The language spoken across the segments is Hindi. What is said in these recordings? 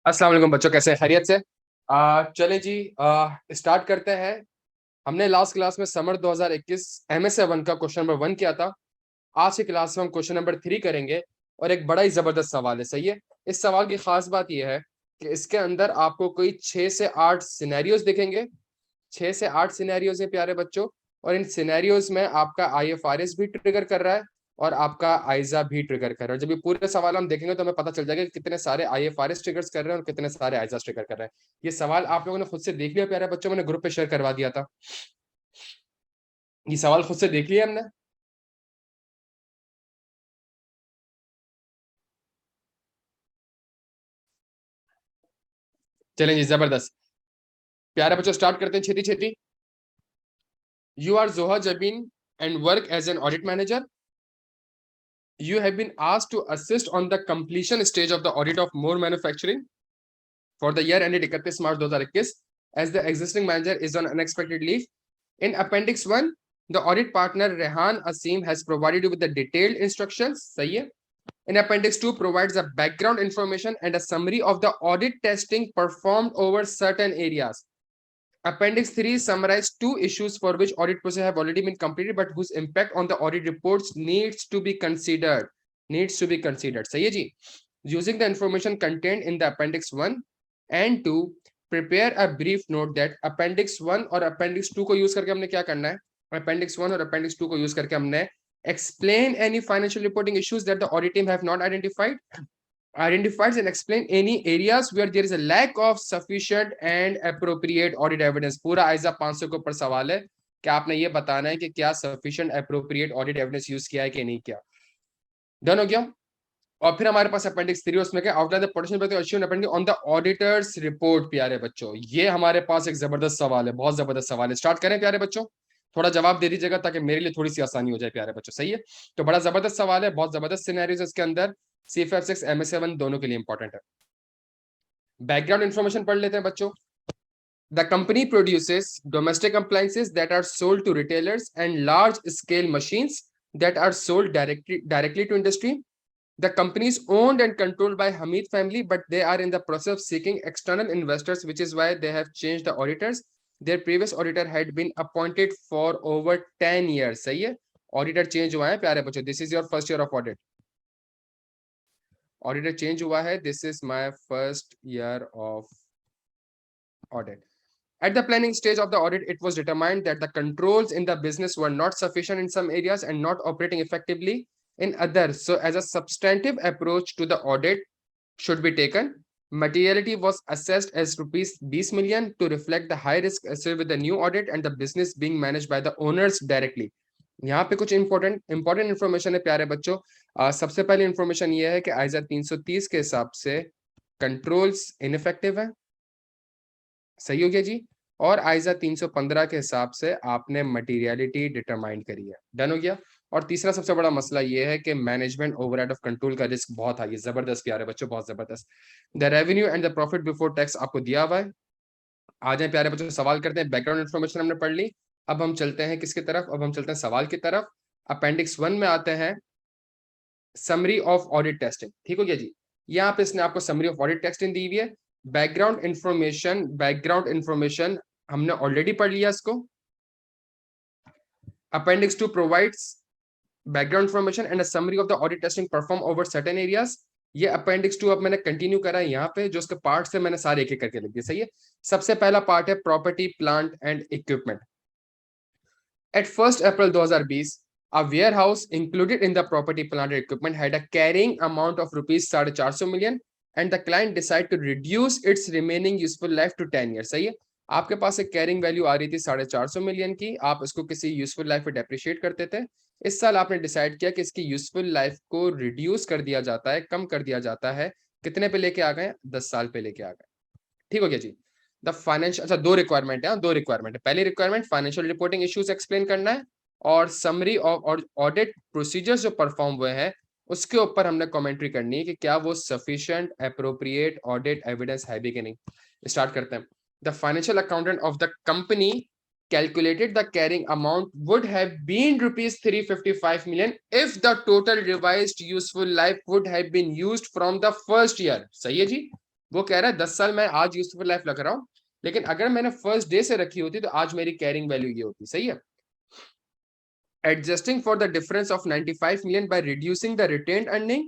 अस्सलाम वालेकुम बच्चों, कैसे हैं? खैरियत से? चलें जी, स्टार्ट करते हैं। हमने लास्ट क्लास में समर 2021 एमएसए वन का क्वेश्चन नंबर 1 किया था। आज की क्लास में हम क्वेश्चन नंबर 3 करेंगे और एक बड़ा ही जबरदस्त सवाल है। सही है। इस सवाल की खास बात यह है कि इसके अंदर आपको कोई 6 से 8 सिनेरियोज दिखेंगे। 6 से 8 सिनेरियोज हैं प्यारे बच्चों, और इन सिनेरियोज में आपका आईएफआरएस भी ट्रिगर कर रहा है और आपका आइजा भी ट्रिगर कर रहा है। जब ये पूरे सवाल हम देखेंगे तो हमें पता चल जाएगा कि कितने सारे आईएफआरएस ट्रिगर्स कर रहे हैं और कितने सारे आइजा ट्रिगर कर रहे हैं। ये सवाल आप लोगों ने खुद से देख लिया प्यारे बच्चों, मैंने ग्रुप पे शेयर करवा दिया था। ये सवाल खुद से देख लिया हमने। चलें जी, जबरदस्त। प्यारे बच्चों स्टार्ट करते हैं छेती छेती। You are Zoha Jabeen and work as an audit manager. You have been asked to assist on the completion stage of the audit of More Manufacturing for the year ended 31 March 2021, as the existing manager is on unexpected leave. In Appendix 1, the audit partner Rehan Asim has provided you with the detailed instructions. सही है. In Appendix 2 provides a background information and a summary of the audit testing performed over certain areas. Appendix 3 summarizes two issues for which audit process have already been completed but whose impact on the audit reports needs to be considered. सही है जी. Using the information contained in the Appendix 1 and 2, prepare a brief note that Appendix 1 और Appendix 2 को यूज करके हमने क्या करना है. Appendix 1 और Appendix 2 को यूज करके हमने explain any financial reporting issues that the audit team have not identifies and explain any areas where there is a lack of sufficient and appropriate audit evidence. पूरा आइजा 500 के ऊपर सवाल है कि आपने ये बताना है कि क्या sufficient appropriate audit evidence use किया है कि नहीं किया. डन हो गया. और फिर हमारे पास अपेंडिक्स 3 उसमें क्या outline the potential issue appendix on the auditors report. प्यारे बच्चों ये हमारे पास एक जबरदस्त सवाल है, बहुत जबरदस्त सवाल है. स्टार्ट करें प्यारे बच्चों, थोड़ा जवाब दे दीजिएगा ताकि मेरे लिए थोड़ी सी आसानी हो जाए प्यारे बच्चों. सही है. तो बड़ा जबरदस्त सवाल है, बहुत जबरदस्त सिनेरियोस इसके अंदर. CFF6 MS7 दोनों के लिए इंपॉर्टेंट है. बैकग्राउंड इंफॉर्मेशन पढ़ लेते हैं बच्चों. The company produces domestic appliances that are sold to retailers and large scale machines that are sold directly to industry. The company is owned and controlled by Hamid family, but they are in the process of seeking external investors, which is why they have changed the auditors. Their previous auditor had been appointed for over 10 years. सही है. Auditor change हुआ है प्यारे बच्चों. This is your first year of audit. Auditor change हुआ है. This is my first year of audit. At the planning stage of the audit, it was determined that the controls in the business were not sufficient in some areas and not operating effectively in others. So as a substantive approach to the audit should be taken, materiality was assessed as rupees 20 million to reflect the high risk associated with the new audit and the business being managed by the owners directly. यहाँ पे कुछ इंपॉर्टेंट इंफॉर्मेशन है प्यारे बच्चों. सबसे पहली इंफॉर्मेशन ये है कि आइजा 330 के हिसाब से कंट्रोल्स इनफेक्टिव है. सही हो गया जी. और आइजा 315 के हिसाब से आपने मटेरियलिटी डिटरमाइन करी है. डन हो गया. और तीसरा सबसे बड़ा मसला ये है कि मैनेजमेंट ओवरहेड ऑफ कंट्रोल का रिस्क बहुत हाई है. जबरदस्त प्यारे बच्चों, बहुत जबरदस्त. The revenue and the profit before tax आपको दिया हुआ है. आ जाए प्यारे बच्चों, सवाल करते हैं. बैकग्राउंड इन्फॉर्मेशन हमने पढ़ ली. अब हम चलते हैं किसकी तरफ, अब हम चलते हैं सवाल की तरफ. अपेंडिक्स 1 में आते हैं. Summary of audit testing. ठीक हो गया जी. यहाँ पे इसने आपको समरी ऑफ ऑडिट टेस्टिंग दी हुई है. बैकग्राउंड इंफॉर्मेशन हमने ऑलरेडी पढ़ लिया इसको. Appendix 2 provides background information and a summary of the audit testing performed over certain areas. ये अपेंडिक्स 2 अब मैंने कंटिन्यू करा है यहाँ पे, जो उसके पार्ट है मैंने सारे एक एक करके लिख दिए. सही है. सबसे पहला पार्ट है property plant and equipment. At 1 April 2020 a warehouse included in the property plant and equipment had a carrying amount of rupees 450 million and the client decided to reduce its remaining useful life to 10 years. सही है. आपके पास एक कैरिंग वैल्यू आ रही थी 450 मिलियन की, आप इसको किसी यूजफुल लाइफ पे डेप्रिशिएट करते थे. इस साल आपने डिसाइड किया कि इसकी यूजफुल लाइफ को रिड्यूस कर दिया जाता है, कम कर दिया जाता है. कितने पे लेके आ गए? 10 साल पे लेके आ गए. ठीक हो गया जी. द फाइनेंशियल, अच्छा, दो रिक्वायरमेंट है. दो रिक्वायरमेंट है. पहली requirement financial reporting issues explain करना है और समरी ऑफ ऑडिट प्रोसीजर्स जो परफॉर्म हुए हैं उसके ऊपर हमने कमेंट्री करनी है कि क्या वो सफिशिएंट एप्रोप्रिएट ऑडिट एविडेंस है भी कि नहीं. स्टार्ट करते हैं. The financial accountant of the company calculated the carrying amount would have been rupees 355 million if the total revised useful life would have been used from the first year. सही है जी. वो कह रहा है 10 साल मैं आज यूजफुल लाइफ लग रहा हूँ, लेकिन अगर मैंने फर्स्ट डे से रखी होती तो आज मेरी कैरिंग वैल्यू ये होती। सही है। Adjusting for the difference of 95 million by reducing the retained earning,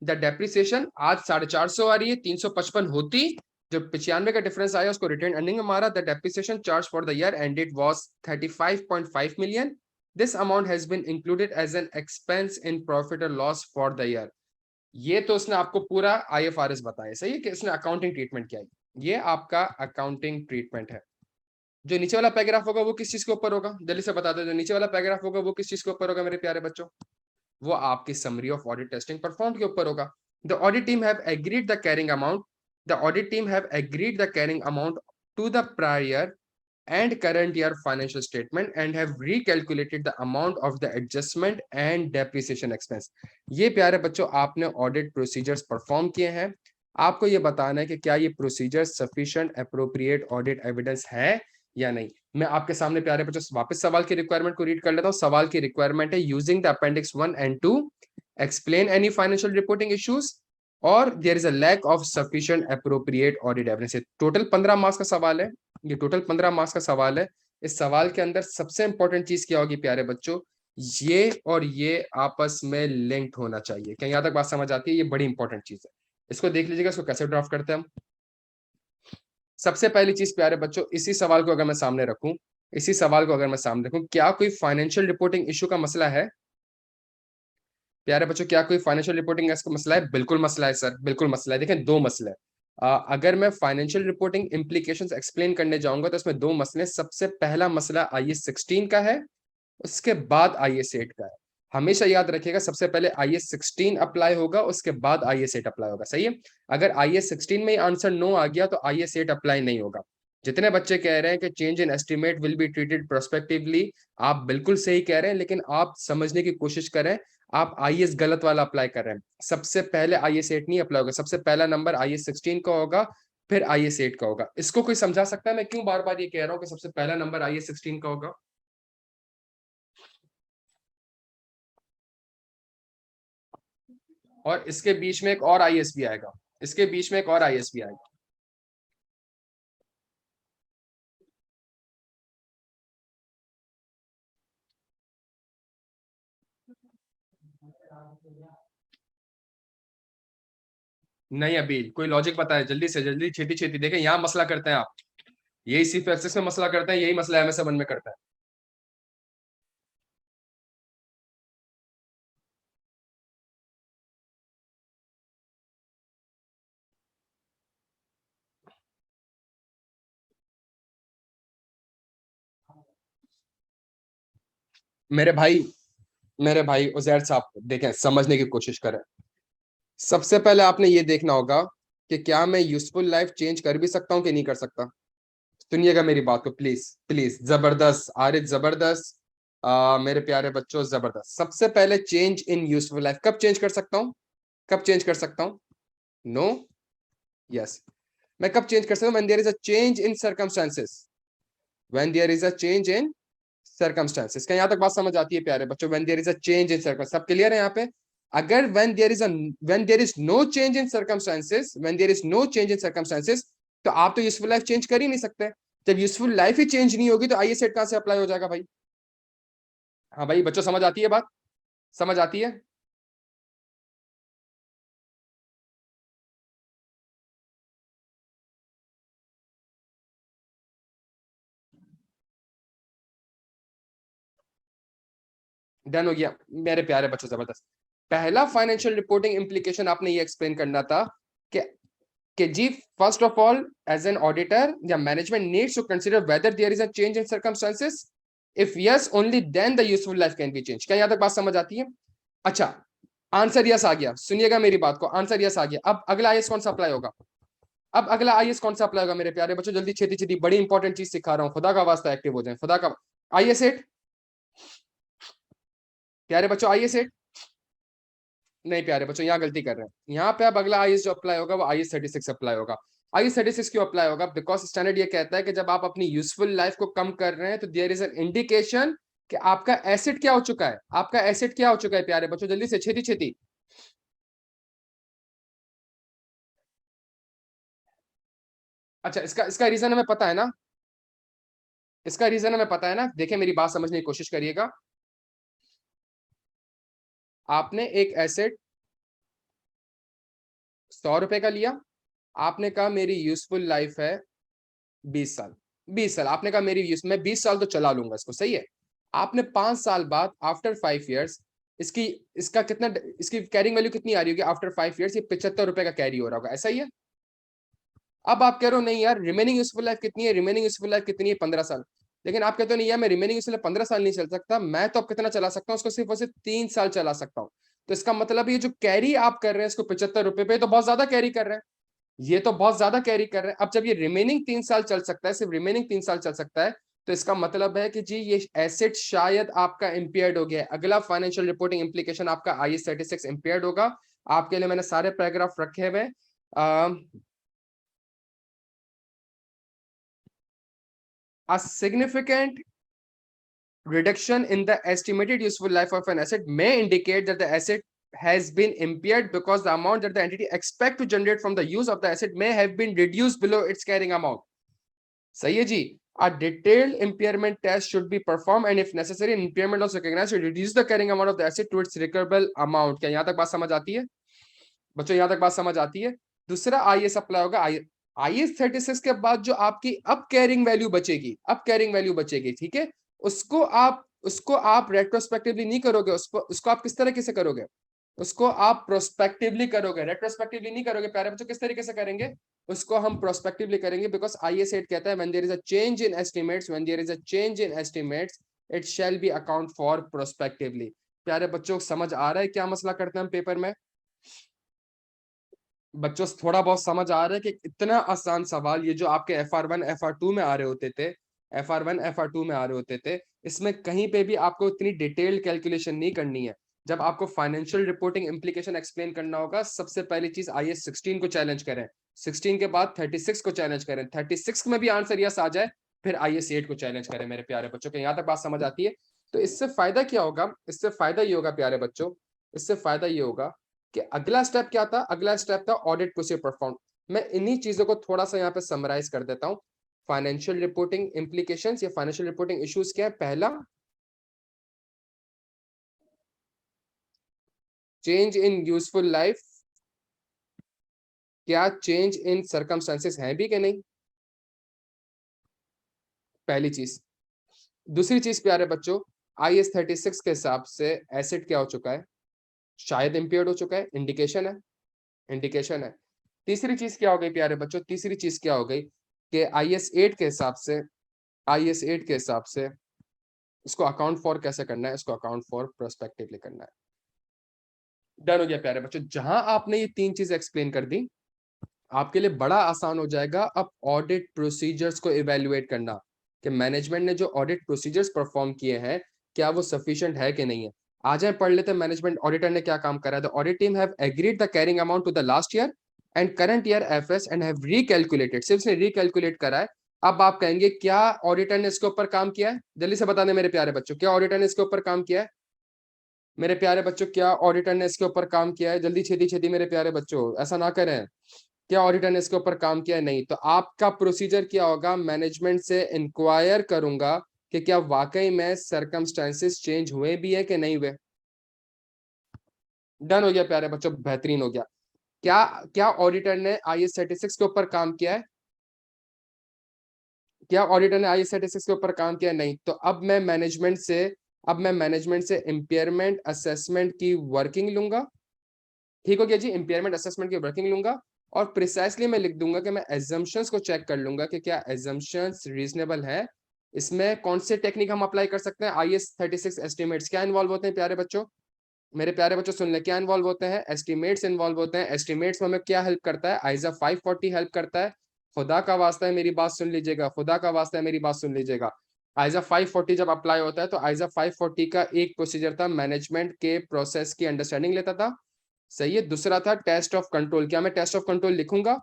the depreciation आज 450 आ रही है, 355 होती, जो 95 का डिफरेंस आया उसको रिटेन अर्निंग में मारा। The depreciation charge for the year ended was 35.5 million. This amount has been included as an expense in profit और लॉस फॉर द ईयर। ये तो उसने आपको पूरा आईएफआरएस बताया। सही है कि इसने अकाउंटिंग ट्रीटमेंट किया है। ये आपका अकाउंटिंग ट्रीटमेंट है। जो नीचे वाला पैराग्राफ होगा वो किस चीज के ऊपर होगा, जल्दी से बता दो। जो नीचे वाला पैराग्राफ होगा वो किस चीज के ऊपर होगा मेरे प्यारे बच्चों? वो आपकी summary of audit testing perform के ऊपर होगा। The audit team have agreed the carrying amount, the audit team have agreed the carrying amount to the prior and current year financial statement and have recalculated the amount of the adjustment and depreciation expense. ये प्यारे बच्चों आपने ऑडिट प्रोसीजर्स परफॉर्म किए हैं। आपको ये बताना है कि क्या ये procedure sufficient appropriate audit evidence है या नहीं। मैं आपके सामने प्यारे बच्चों वापस सवाल की रिक्वायरमेंट को रीड कर लेता हूँ। सवाल की रिक्वायरमेंट है using the appendix 1 and 2 explain any financial reporting issues और there is a lack of sufficient appropriate audit evidence. Total 15 marks का सवाल है। ये टोटल 15 मार्क्स का सवाल है। इस सवाल के अंदर सबसे इंपॉर्टेंट चीज क्या होगी प्यारे बच्चों? ये और ये आपस में लिंक्ड होना चाहिए। क्या यहां तक बात समझ आती है? ये बड़ी इंपॉर्टेंट चीज है। इसको देख लीजिएगा, इसको कैसे ड्राफ्ट करते हैं हम। सबसे पहली चीज प्यारे बच्चों, इसी सवाल को अगर मैं सामने रखूं, इसी सवाल को अगर मैं सामने रखूं, क्या कोई फाइनेंशियल रिपोर्टिंग इशू का मसला है? प्यारे बच्चों क्या कोई फाइनेंशियल रिपोर्टिंग का मसला है? बिल्कुल मसला है सर, बिल्कुल मसला है। देखें, दो मसले हैं। अगर मैं फाइनेंशियल रिपोर्टिंग इम्प्लीकेशंस एक्सप्लेन करने जाऊंगा तो इसमें दो मसले। सबसे पहला मसला IAS 16 का है, उसके बाद IAS 8 का है। हमेशा याद रखिएगा, सबसे पहले IAS 16 अप्लाई होगा, उसके बाद IAS 8 अप्लाई होगा। सही है। अगर IAS 16 में आंसर नो आ गया तो IAS 8 अप्लाई नहीं होगा। जितने बच्चे कह रहे हैं कि change in estimate will be treated prospectively, आप बिल्कुल सही कह रहे हैं, लेकिन आप समझने की कोशिश करें। आप IAS गलत वाला अप्लाई कर रहे हैं। सबसे पहले IAS 8 नहीं अप्लाई होगा, सबसे पहला नंबर IAS 16 का होगा, फिर IAS 8 का होगा। इसको कोई समझा सकता है मैं क्यों बार बार ये कह रहा हूँ कि सबसे पहला नंबर IAS 16 का होगा? और इसके बीच में एक और IAS भी आएगा, इसके बीच में एक और IAS भी आएगा। नहीं अभी कोई लॉजिक बताए जल्दी से जल्दी, छेती छेती। देखें यहाँ मसला करते हैं आप, यही सिर्फ एक्सेस में मसला करते हैं, यही मसला MS1 में करता है। मेरे भाई, मेरे भाई उजैर साहब देखें, समझने की कोशिश करें। सबसे पहले आपने ये देखना होगा कि क्या मैं यूजफुल लाइफ चेंज कर भी सकता हूँ कि नहीं कर सकता। सुनिएगा मेरी बात को प्लीज प्लीज। जबरदस्त आरिफ, जबरदस्त। मेरे प्यारे बच्चों जबरदस्त। सबसे पहले चेंज इन यूजफुल लाइफ कब चेंज कर सकता हूँ? कब चेंज कर सकता हूँ? No, yes. मैं कब चेंज कर सकता हूँ? When there is a change in circumstances, when there is a change in circumstances. क्या यहाँ तक बात समझ आती है प्यारे बच्चों? When there is a change in circum, सब क्लियर है यहाँ पे? अगर when there is no change in circumstances, when there is no change in circumstances, तो आप तो यूजफुल लाइफ चेंज कर ही नहीं सकते। जब यूजफुल लाइफ ही चेंज नहीं होगी तो IAS 8 कहां से अप्लाई हो जाएगा भाई? हाँ भाई बच्चों, समझ आती है बात? समझ आती है? डन हो गया मेरे प्यारे बच्चों, जबरदस्त। पहला फाइनेंशियल रिपोर्टिंग इंप्लीकेशन आपने ये एक्सप्लेन करना था कि जी first of all as an auditor या management needs to consider whether there is a change in circumstances, if yes only then the useful life can be change. क्या यहां तक बात समझ आती है? अच्छा, आंसर यस आ गया। सुनिएगा मेरी बात को, आंसर यस आ गया। अब अगला IAS कौन सा अप्लाई होगा? अब अगला IAS कौन सा अप्लाई होगा मेरे प्यारे बच्चों? जल्दी छेती छेती, बड़ी इंपॉर्टेंट चीज सिखा रहा हूँ, खुदा का वास्ता एक्टिव हो जाए, खुदा का। IAS 8, प्यारे बच्चों IAS 8। नहीं प्यारे बच्चों, यहाँ गलती कर रहे हैं। यहाँ पे अब अगला IAS जो अप्लाई होगा वो IAS 36 अप्लाई होगा। IAS 36 क्यों अप्लाई होगा? बिकॉज स्टैंडर्ड ये कहता है कि जब आप अपनी यूजफुल लाइफ को कम कर रहे हैं तो देयर इज एन इंडिकेशन कि आपका एसेट क्या हो चुका है। आपका एसेट क्या हो चुका है प्यारे बच्चों? जल्दी से छेती छेती। अच्छा, इसका रीजन हमें पता है ना, इसका रीजन हमें पता है ना। देखिए मेरी बात समझने की कोशिश करिएगा। आपने एक एसेट 100 रुपए का लिया, आपने कहा मेरी यूजफुल लाइफ है 20 साल। 20 साल आपने कहा मेरी यूज, मैं 20 साल तो चला लूंगा इसको, सही है। आपने 5 साल बाद, आफ्टर 5 ईयर्स, इसकी इसका कितना, इसकी कैरिंग वैल्यू कितनी आ रही होगी आफ्टर 5 ईयर्स? ये 75 रुपए का कैरी हो रहा होगा, ऐसा ही है। अब आप कह रहे हो नहीं यार, रिमेनिंग यूजफुल लाइफ कितनी है, रिमेनिंग यूजफुल लाइफ कितनी है, 15 साल। लेकिन आप कहते हो नहीं यार, मैं रिमेनिंग यूजफुल लाइफ 15 साल नहीं चल सकता, मैं तो अब कितना चला सकता हूँ उसको, सिर्फ और सिर्फ 3 साल चला सकता हूँ। तो इसका मतलब ये जो कैरी आप कर रहे हैं इसको 75 रुपए पे, तो बहुत ज्यादा कैरी कर रहे हैं, ये तो बहुत ज्यादा कैरी कर रहे हैं। अब जब ये रिमेनिंग 3 साल चल सकता है, सिर्फ रिमेनिंग 3 साल चल सकता है, तो इसका मतलब है कि जी ये एसेट शायद आपका इम्पेयर्ड हो गया है। अगला फाइनेंशियल रिपोर्टिंग इम्प्लीकेशन आपका IAS 36 इम्पेयर्ड होगा। आपके लिए मैंने सारे पैराग्राफ रखे हुए। A significant reduction in the estimated useful life of an asset may indicate that the asset has been impaired because the amount that the entity expect to generate from the use of the asset may have been reduced below its carrying amount. सही है जी। A detailed impairment test should be performed and if necessary an impairment loss recognized to reduce the carrying amount of the asset to its recoverable amount. क्या यहाँ तक बात समझ आती है बच्चों? यहाँ तक बात समझ आती है। दूसरा IAS अप्लाई होगा। IAS 36 के बाद जो आपकी अब कैरिंग वैल्यू बचेगी, अब कैरिंग वैल्यू बचेगी, ठीक है, उसको आप रेट्रोस्पेक्टिवली नहीं करोगे, उसको आप किस तरीके से करोगे? उसको आप प्रोस्पेक्टिवली करोगे, रेट्रोस्पेक्टिवली नहीं करोगे प्यारे बच्चों। किस तरीके से करेंगे? उसको हम प्रोस्पेक्टिवली करेंगे, बिकॉज IAS 8 कहता है when there is a change in estimates, when there is a change in estimates it shall be account for prospectively. प्यारे बच्चों समझ आ रहा है क्या मसला करते हैं हम पेपर में? बच्चों थोड़ा बहुत समझ आ रहा है कि इतना आसान सवाल ये जो आपके FR1 FR2 में आ रहे होते थे, FR1 FR2 में आ रहे होते थे, इसमें कहीं पे भी आपको इतनी डिटेल्ड कैलकुलेशन नहीं करनी है। जब आपको फाइनेंशियल रिपोर्टिंग इम्प्लीकेशन एक्सप्लेन करना होगा, सबसे पहली चीज IAS 16 को चैलेंज करें, 16 के बाद 36 को चैलेंज करें, 36 में भी आंसर यस आ जाए, फिर IAS 8 को चैलेंज करें। मेरे प्यारे बच्चों के यहाँ तक बात समझ आती है? तो इससे फायदा क्या होगा? इससे फायदा ये होगा प्यारे बच्चों, इससे फायदा ये होगा कि अगला स्टेप क्या था? अगला स्टेप था ऑडिट प्रोसीजर परफॉर्म। मैं इन्हीं चीजों को थोड़ा सा यहाँ पे समराइज कर देता हूँ। फाइनेंशियल रिपोर्टिंग इम्प्लीकेशंस या फाइनेंशियल रिपोर्टिंग इश्यूज क्या है? पहला, चेंज इन यूजफुल लाइफ, क्या चेंज इन सर्कमस्टेंसेस है भी कि नहीं? पहली चीज। दूसरी चीज प्यारे बच्चों, IAS 36 के हिसाब से एसेट क्या हो चुका है? शायद इम्पेयर्ड हो चुका है, इंडिकेशन है, इंडिकेशन है। तीसरी चीज क्या हो गई प्यारे बच्चों? तीसरी चीज क्या हो गई कि IAS 8 के हिसाब से, IAS 8 के हिसाब से इसको अकाउंट फॉर कैसे करना है? इसको अकाउंट फॉर प्रोस्पेक्टिवली करना है। डन हो गया प्यारे बच्चों। जहां आपने ये तीन चीज एक्सप्लेन कर दी, आपके लिए बड़ा आसान हो जाएगा अब ऑडिट प्रोसीजर्स को इवेल्युएट करना, कि मैनेजमेंट ने जो ऑडिट प्रोसीजर्स परफॉर्म किए हैं क्या वो सफिशिएंट है कि नहीं है। आ जाए पढ़ लेते हैं मैनेजमेंट ऑडिटर ने क्या काम करा है। The audit team have agreed the carrying amount to the last year and current year FS and have recalculated, सिर्फ ने रीकैलकुलेट करा है। अब आप कहेंगे क्या ऑडिटर ने इसके ऊपर काम किया है? जल्दी से बता दें मेरे प्यारे बच्चों, क्या ऑडिटर ने इसके ऊपर काम किया है? मेरे प्यारे बच्चों क्या ऑडिटर ने इसके ऊपर काम किया है? जल्दी छेती छेती मेरे प्यारे बच्चों, ऐसा ना करें। क्या ऑडिटर ने इसके ऊपर काम किया? नहीं। तो आपका प्रोसीजर क्या होगा? मैनेजमेंट से इंक्वायर करूंगा कि क्या वाकई में सर्कमस्टेंसेस चेंज हुए भी है कि नहीं हुए। डन हो गया प्यारे बच्चों, बेहतरीन हो गया। क्या क्या ऑडिटर ने IAS 36 के ऊपर काम किया है? क्या ऑडिटर ने IAS 36 के ऊपर काम किया? नहीं। तो अब मैं मैनेजमेंट से इम्पेयरमेंट असेसमेंट की वर्किंग लूंगा। ठीक हो गया जी, इम्पेयरमेंट असेसमेंट की वर्किंग लूंगा और प्रिसाइसली मैं लिख दूंगा कि मैं एजम्पशंस को चेक कर लूंगा कि क्या एजम्पशंस रीजनेबल है। इसमें कौन से टेक्निक हम अप्लाई कर सकते हैं? IAS 36 एस्टिमेट्स क्या इन्वॉल्व होते हैं प्यारे बच्चों? मेरे प्यारे बच्चों सुन ले, क्या इन्वॉल्व होते हैं? एस्टिमेट्स इन्वॉल्व होते हैं। एस्टिमेट्स में हमें क्या हेल्प करता है? ISA 540 हेल्प करता है। खुदा का वास्ता है मेरी बात सुन लीजिएगा, खुदा का वास्ता है मेरी बात सुन लीजिएगा। ISA 540 जब अप्लाई होता है तो ISA 540 का एक प्रोसीजर था, मैनेजमेंट के प्रोसेस की अंडरस्टैंडिंग लेता था, सही है। दूसरा था टेस्ट ऑफ कंट्रोल। क्या मैं टेस्ट ऑफ कंट्रोल लिखूंगा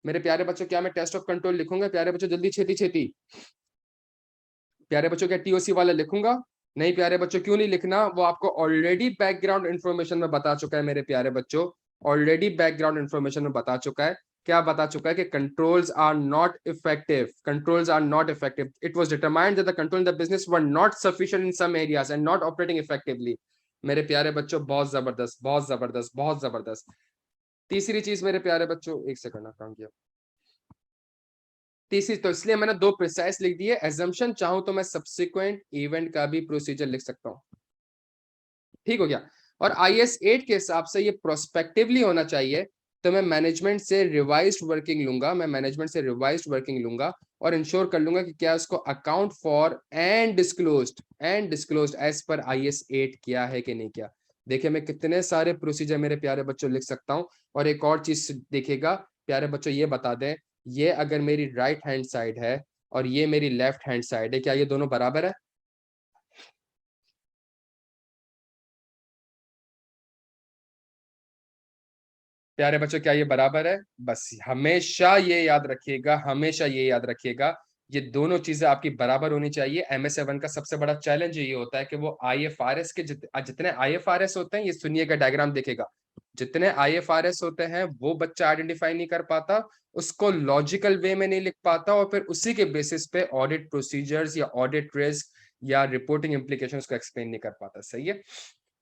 मेरे प्यारे बच्चों? क्या मैं टेस्ट ऑफ कंट्रोल लिखूंगा प्यारे बच्चों? जल्दी छेती छेती प्यारे बच्चों, क्या TOC वाला लिखूंगा? नहीं प्यारे बच्चों, क्यों नहीं लिखना? वो आपको ऑलरेडी बैकग्राउंड इन्फॉर्मेशन में बता चुका है मेरे प्यारे बच्चों, ऑलरेडी बैकग्राउंड इन्फॉर्मेशन में बता चुका है। क्या बता चुका है कि controls are not effective, controls are not effective. It was determined that the control in the business were not sufficient in some areas and not operating effectively. मेरे प्यारे बच्चों, बहुत जबरदस्त, बहुत जबरदस्त, बहुत जबरदस्त. तीसरी चीज मेरे प्यारे बच्चों, एक सेकंड काम किया. तीसरी, तो इसलिए मैंने दो प्रिसाइज लिख दिए. एजम्पशन चाहूं तो मैं सब्सिक्वेंट इवेंट का भी प्रोसीजर लिख सकता हूं. ठीक हो गया. और IS 8 के हिसाब से ये प्रोस्पेक्टिवली होना चाहिए. तो मैं मैनेजमेंट से रिवाइज्ड वर्किंग लूंगा, मैं मैनेजमेंट से रिवाइज्ड वर्किंग लूंगा और इंश्योर कर लूंगा कि क्या उसको account for and disclosed as per IS 8 किया है कि नहीं किया. देखिए मैं कितने सारे प्रोसीजर मेरे प्यारे बच्चों लिख सकता हूं. और एक और चीज देखिएगा प्यारे बच्चों, ये बता दें, ये अगर मेरी राइट हैंड साइड है और ये मेरी लेफ्ट हैंड साइड है, क्या ये दोनों बराबर है? प्यारे बच्चों, क्या ये बराबर है? बस हमेशा ये याद रखिएगा, हमेशा ये याद रखिएगा, ये दोनों चीजें आपकी बराबर होनी चाहिए. MS 7 का सबसे बड़ा चैलेंज ये होता है कि वो IFRS के जितने IFRS होते हैं, ये सुनिएगा डायग्राम देखेगा, जितने IFRS होते हैं वो बच्चा आइडेंटिफाई नहीं कर पाता, उसको लॉजिकल वे में नहीं लिख पाता और फिर उसी के बेसिस पे ऑडिट प्रोसीजर्स या ऑडिट रिस्क या रिपोर्टिंग इम्प्लीकेशंस को एक्सप्लेन नहीं कर पाता. सही है.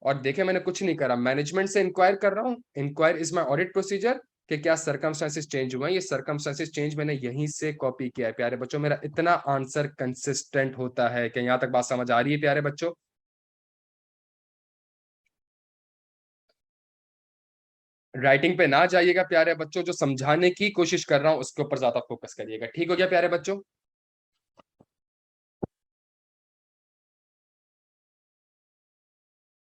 और देखिए मैंने कुछ नहीं करा, मैनेजमेंट से इंक्वायर कर रहा हूँ. Inquire is my audit procedure कि क्या सर्कमस्टेंसेस चेंज हुए हैं. ये सर्कमस्टेंसेस चेंज मैंने यहीं से कॉपी किया है. प्यारे बच्चों, मेरा इतना आंसर कंसिस्टेंट होता है कि यहाँ तक बात समझ आ रही है प्यारे बच्चों? राइटिंग पे ना जाइएगा प्यारे बच्चों, जो समझाने की कोशिश कर रहा हूँ उसके ऊपर ज्यादा फोकस करिएगा. ठीक हो गया प्यारे बच्चों?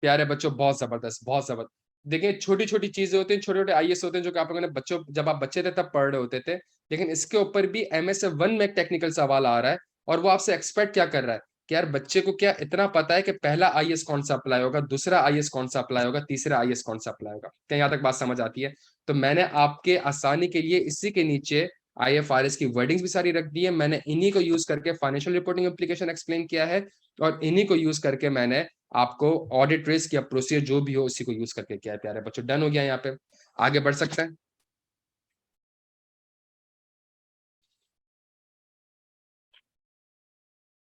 प्यारे बच्चों, बहुत जबरदस्त, बहुत जबरदस्त. देखिए छोटी छोटी चीजें होती हैं, छोटे छोटे IS होते हैं जो कि आप लोगों ने बच्चों, जब आप बच्चे थे तब पढ़ रहे होते थे. लेकिन इसके ऊपर भी MS 1 में एक टेक्निकल सवाल आ रहा है और वो आपसे एक्सपेक्ट क्या कर रहा है कि यार बच्चे को क्या इतना पता है कि पहला IS कौन सा अप्लाई होगा, दूसरा IS कौन सा अप्लाई होगा, तीसरा IS कौन सा अप्लाई होगा. क्या यहाँ तक बात समझ आती है? तो मैंने आपके आसानी के लिए इसी के नीचे IFRS की वर्डिंग्स भी सारी रख दी है. मैंने इन्हीं को यूज करके फाइनेंशियल रिपोर्टिंग एप्लीकेशन एक्सप्लेन किया है और इन्हीं को यूज करके मैंने आपको ऑडिट रिस्क या प्रोसीजर जो भी हो उसी को यूज करके किया है. प्यारे बच्चों, डन हो गया यहाँ पे? आगे बढ़ सकते हैं?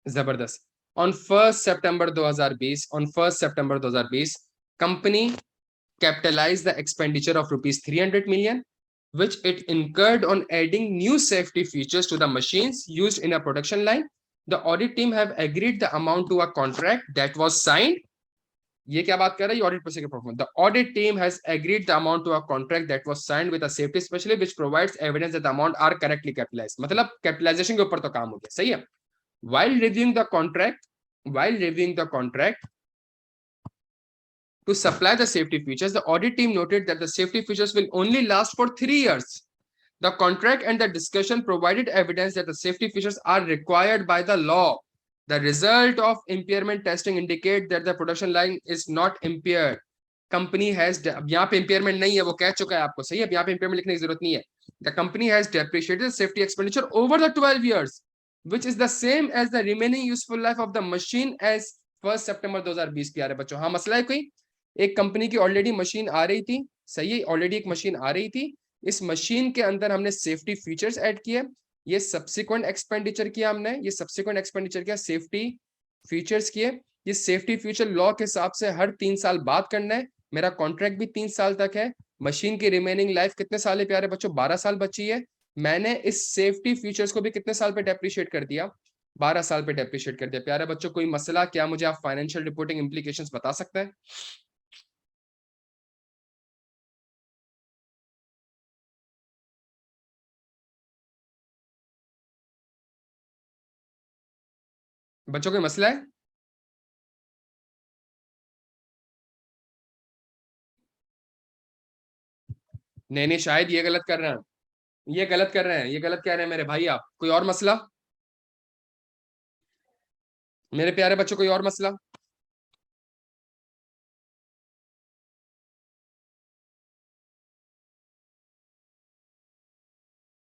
जबरदस्त. On 1 September 2020 company capitalize the expenditure of rupees 300 million, which it incurred on adding new safety features to the machines used in a production line. The audit team have agreed the amount to a contract that was signed. ये क्या बात कर रहा है? Audit procedure performance. The audit team has agreed the amount to a contract that was signed with a safety specialist which provides evidence that the amount are correctly capitalised. मतलब कैपिटलाइजेशन के ऊपर तो काम हो गया. सही है. while reviewing the contract while reviewing the contract to supply the safety features, the audit team noted that the safety features will only last for 3 years. The contract and the discussion provided evidence that the safety features are required by the law. The result of impairment testing indicate that the production line is not impaired. Company has, अब यहाँ पे impairment नहीं है, वो कह चुका है आपको. सही है, अब यहाँ पे impairment लिखने की जरूरत नहीं है. The company has depreciated the safety expenditure over the 12 years, which is the same as the remaining useful life of the machine as 1 सितंबर 2020. प्यारे बच्चों, हाँ मसला है कोई? एक कंपनी की ऑलरेडी मशीन आ रही थी. सही है, ऑलरेडी एक मशीन आ रही थी. इस मशीन के अंदर हमने सेफ्टी फीचर्स ऐड किए. ये सब्सिक्वेंट एक्सपेंडिचर किया हमने, ये सब्सिक्वेंट एक्सपेंडिचर किया, सेफ्टी फीचर्स किए. ये सेफ्टी फीचर लॉ के हिसाब से हर 3 साल बाद करना है. मेरा कॉन्ट्रैक्ट भी 3 साल तक है. मशीन की रिमेनिंग लाइफ कितने साल है प्यारे बच्चों? 12 साल बची है. मैंने इस सेफ्टी फीचर्स को भी कितने साल पे डेप्रिशिएट कर दिया? 12 साल पे डेप्रिशिएट कर दिया. प्यारे बच्चों, कोई मसला? क्या मुझे आप फाइनेंशियल रिपोर्टिंग इंप्लीकेशंस बता सकते हैं? बच्चों कोई मसला है? नहीं नहीं, शायद ये गलत कर रहे हैं, ये गलत कर रहे हैं, ये गलत कह रहे हैं मेरे भाई. आप कोई और मसला? मेरे प्यारे बच्चों, कोई और मसला?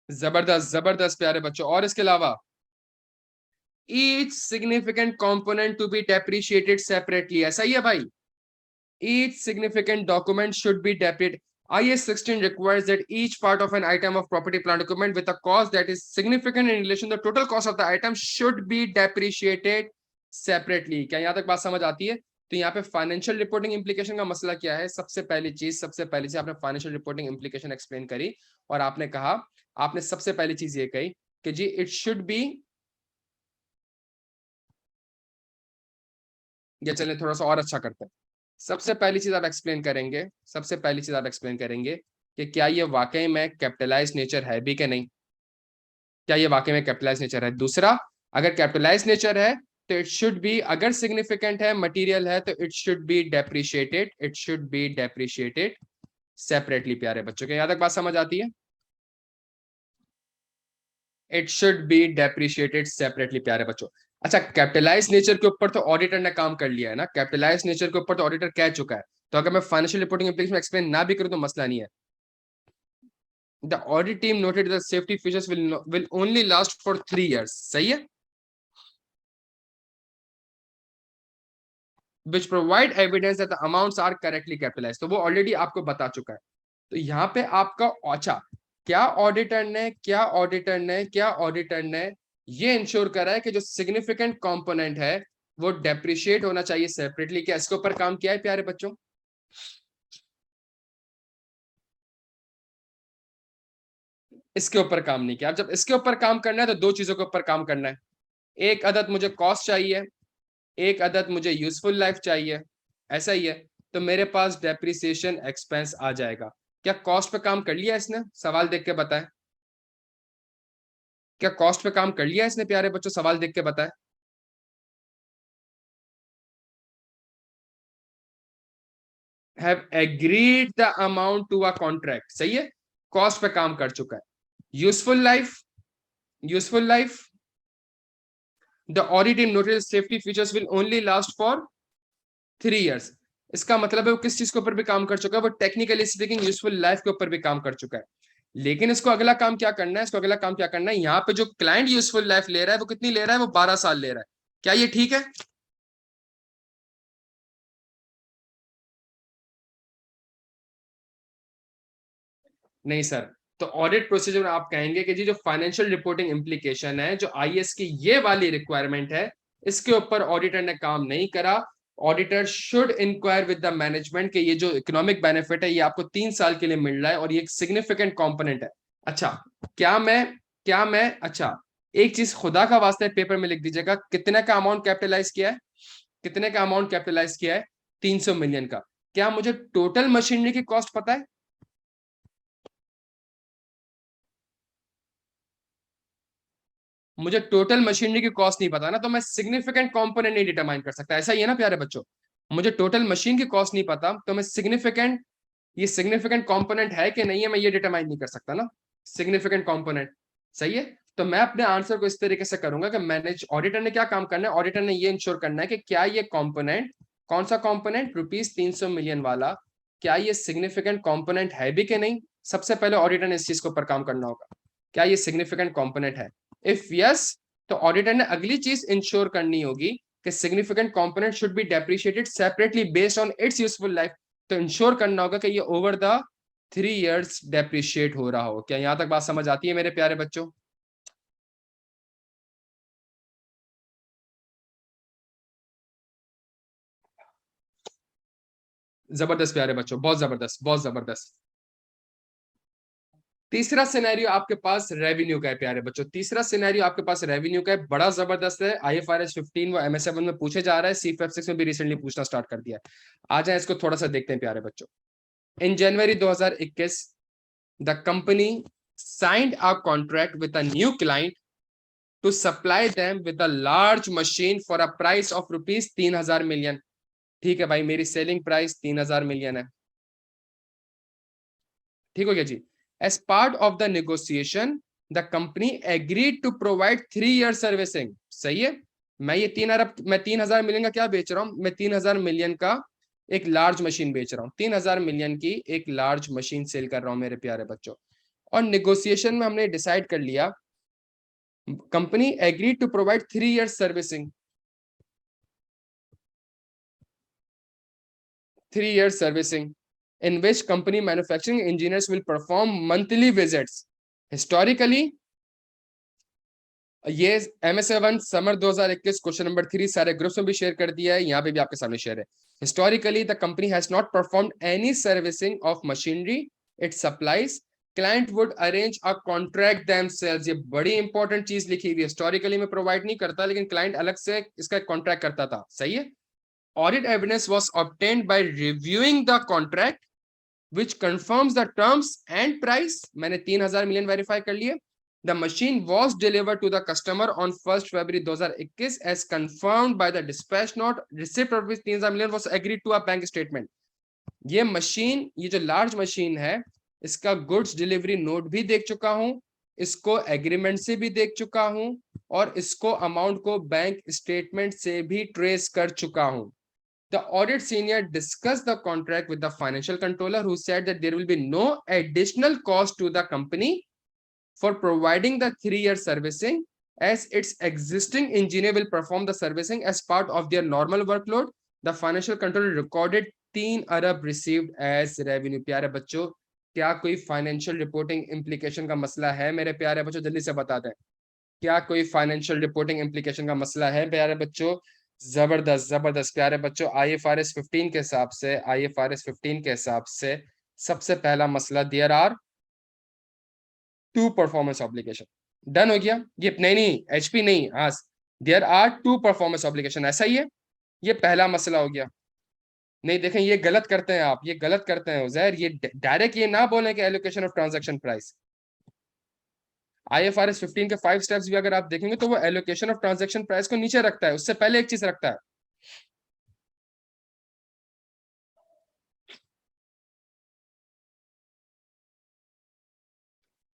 जबरदस्त जबरदस्त प्यारे बच्चों. और इसके अलावा each significant component to be depreciated separately. ऐसा ही है भाई. each significant document should be depreciated. IS 16 requires that each part of an item of property, plant, equipment with a cost that is significant in relation to the total cost of the item should be depreciated separately. क्या यहाँ तक बात समझ आती है? तो यहाँ पे फाइनेंशियल रिपोर्टिंग इंप्लीकेशन का मसला क्या है? सबसे पहली चीज आपने फाइनेंशियल रिपोर्टिंग इंप्लीकेशन एक्सप्लेन करी और आपने सबसे पहली चीज ये कही कि जी इट शुड बी, ये चले थोड़ा सा और अच्छा करते हैं। सबसे पहली चीज आप एक्सप्लेन करेंगे कि क्या ये वाकई में कैपिटलाइज नेचर है भी कि नहीं, क्या ये वाकई में कैपिटलाइज नेचर है। दूसरा, अगर कैपिटलाइज नेचर है तो इट शुड बी, अगर सिग्निफिकेंट है, मटेरियल है, तो it should be depreciated separately. प्यारे बच्चों के यहां तक बात समझ आती है? It should be depreciated separately प्यारे बच्चों। अच्छा, कैपिटलाइज नेचर के ऊपर तो ऑडिटर ने काम कर लिया है ना, कैपिटलाइज नेचर के ऊपर तो ऑडिटर कह चुका है, तो अगर मैं फाइनेंशियल रिपोर्टिंग एप्लीकेशन एक्सप्लेन ना भी करूं तो मसला नहीं है। The audit team noted the safety features will only last for 3 years। सही है, which provide evidence that the amounts are correctly capitalized। तो वो ऑलरेडी आपको बता चुका है। तो यहाँ पे आपका, अच्छा, क्या ऑडिटर ने ये इंश्योर करा है कि जो सिग्निफिकेंट कंपोनेंट है वो डेप्रिशिएट होना चाहिए सेपरेटली। क्या इसके ऊपर काम किया है प्यारे बच्चों? इसके ऊपर काम नहीं किया। अब जब इसके ऊपर काम करना है तो दो चीजों के ऊपर काम करना है। एक अदद मुझे कॉस्ट चाहिए, एक अदद मुझे यूजफुल लाइफ चाहिए। ऐसा ही है, तो मेरे पास डेप्रिसिएशन एक्सपेंस आ जाएगा। क्या कॉस्ट पे काम कर लिया इसने? सवाल देख के बताएं। क्या कॉस्ट पे काम कर लिया इसने प्यारे बच्चों? सवाल देख के बताएं। Have agreed the amount to a contract. सही है, कॉस्ट पे काम कर चुका है। Useful life, the audit team notice safety features will only last for 3 years। इसका मतलब है वो किस चीज के ऊपर भी काम कर चुका है? वो टेक्निकली स्पीकिंग यूजफुल लाइफ के ऊपर भी काम कर चुका है। लेकिन इसको अगला काम क्या करना है? यहाँ पे जो क्लाइंट यूजफुल लाइफ ले रहा है वो कितनी ले रहा है? वो 12 साल ले रहा है। क्या ये ठीक है? नहीं सर। तो ऑडिट प्रोसीजर में आप कहेंगे कि जी जो फाइनेंशियल रिपोर्टिंग इंप्लीकेशन है, जो आईएएस की ये वाली रिक्वायरमेंट है, इसके ऊपर ऑडिटर ने काम नहीं करा। Auditor should inquire with the management कि ये जो इकोनॉमिक बेनिफिट है ये आपको 3 साल के लिए मिल रहा है और ये एक सिग्निफिकेंट कंपोनेंट है। अच्छा, क्या मैं अच्छा, एक चीज खुदा का वास्ता है पेपर में लिख दीजिएगा, कितने का अमाउंट कैपिटलाइज किया है? कितने का अमाउंट कैपिटलाइज किया है? 300 मिलियन का। क्या मुझे टोटल मशीनरी की कॉस्ट पता है? मुझे टोटल मशीनरी की कॉस्ट नहीं पता ना, तो मैं सिग्निफिकेंट कंपोनेंट नहीं डिटरमाइन कर सकता। ऐसा ही है ना प्यारे बच्चों? मुझे टोटल मशीन की कॉस्ट नहीं पता तो मैं ये सिग्निफिकेंट कंपोनेंट है कि नहीं है, मैं ये डिटरमाइन नहीं कर सकता ना, सिग्निफिकेंट कंपोनेंट। सही है, तो मैं अपने आंसर को इस तरीके से करूंगा कि मैनेज ऑडिटर ने क्या काम करना है? ऑडिटर ने ये इंश्योर करना है कि क्या ये कंपोनेंट, कौन सा कंपोनेंट, रुपीज 300 मिलियन वाला, क्या ये सिग्निफिकेंट कंपोनेंट है भी कि नहीं। सबसे पहले ऑडिटर ने इस चीज के ऊपर काम करना होगा, क्या ये सिग्निफिकेंट कंपोनेंट है। इफ यस, तो ऑडिटर ने अगली चीज इंश्योर करनी होगी कि significant component should be depreciated separately based on it's useful life. तो इंश्योर करना होगा कि ये ओवर द 3 years डेप्रिशिएट हो रहा हो। क्या यहां तक बात समझ आती है मेरे प्यारे बच्चों? जबरदस्त प्यारे बच्चों, बहुत जबरदस्त, बहुत जबरदस्त। तीसरा सिनेरियो आपके पास रेवेन्यू का है प्यारे बच्चों। तीसरा सिनेरियो आपके पास रेवेन्यू का है, बड़ा जबरदस्त है। आईएफआरएस 15 व एमएस7 में पूछे जा रहा है, सीफएफ 6 में भी रिसेंटली पूछना स्टार्ट कर दिया है। आ जाए इसको थोड़ा सा देखते हैं प्यारे बच्चों। इन जनवरी 2021 the company signed a contract with a new client to supply them with a large machine for a price of rupees 3000 million। ठीक है भाई, मेरी सेलिंग प्राइस 3000 मिलियन है। ठीक हो गया जी। As part of the negotiation the company agreed to provide 3 year servicing. सही है, मैं 3000 मिलियन का क्या बेच रहा हूं? मैं 3000 मिलियन का एक लार्ज मशीन बेच रहा हूं, 3000 मिलियन की एक लार्ज मशीन सेल कर रहा हूं मेरे प्यारे बच्चों। और नेगोशिएशन में हमने डिसाइड कर लिया, company agree to provide 3 year servicing, 3 year servicing. in which company manufacturing engineers will perform monthly visits. Historically, ये MS1 समर 2021 क्वेश्चन नंबर 3 सारे ग्रुप्स में भी शेयर कर दिया है, यहाँ पे भी आपके सामने शेयर है. Historically, the company has not performed any servicing of machinery it supplies. Client would arrange a contract themselves. ये बड़ी इंपॉर्टेंट चीज लिखी हुई है. हिस्टोरिकली में प्रोवाइड नहीं करता, लेकिन क्लाइंट अलग से इसका कॉन्ट्रैक्ट करता था. सही है. Audit evidence was obtained by reviewing the contract which confirms the terms and price. मैंने 3000 मिलियन वेरीफाई कर लिए. The machine was delivered to the customer on 1st February 2021 as confirmed by the dispatch note. Receipt of which 3000 million was agreed to a bank statement. ये मशीन, ये जो लार्ज मशीन है, इसका गुड्स डिलीवरी नोट भी देख चुका हूं, इसको एग्रीमेंट से भी देख चुका हूं, और इसको अमाउंट को बैंक स्टेटमेंट से भी ट्रेस कर चुका हूं. The audit senior discussed the contract with the financial controller, who said that there will be no additional cost to the company for providing the 3-year servicing, as its existing engineer will perform the servicing as part of their normal workload. The financial controller recorded 3 Arab received as revenue. प्यारे बच्चों, क्या कोई फाइनेंशियल रिपोर्टिंग इम्प्लीकेशन का मसला है? मेरे प्यारे बच्चों जल्दी से बता दें, क्या कोई फाइनेंशियल रिपोर्टिंग इम्प्लीकेशन का मसला है प्यारे बच्चों? जबरदस्त जबरदस्त प्यारे बच्चों. IFRS 15 के हिसाब से, IFRS 15 के हिसाब से सबसे पहला मसला, there are 2 performance obligation. Done हो गया. ये नहीं HP नहीं, हाँ, देयर आर 2 परफॉर्मेंस ऑब्लिगेशन. ऐसा ही है. ये पहला मसला हो गया. नहीं देखें, ये गलत करते हैं आप, ये गलत करते हैं उजैर. ये डायरेक्ट ये ना बोलें कि allocation of transaction price. IFRS 15 के 5 स्टेप्स भी अगर आप देखेंगे तो वो एलोकेशन ऑफ ट्रांजैक्शन प्राइस को नीचे रखता है, उससे पहले एक चीज रखता है.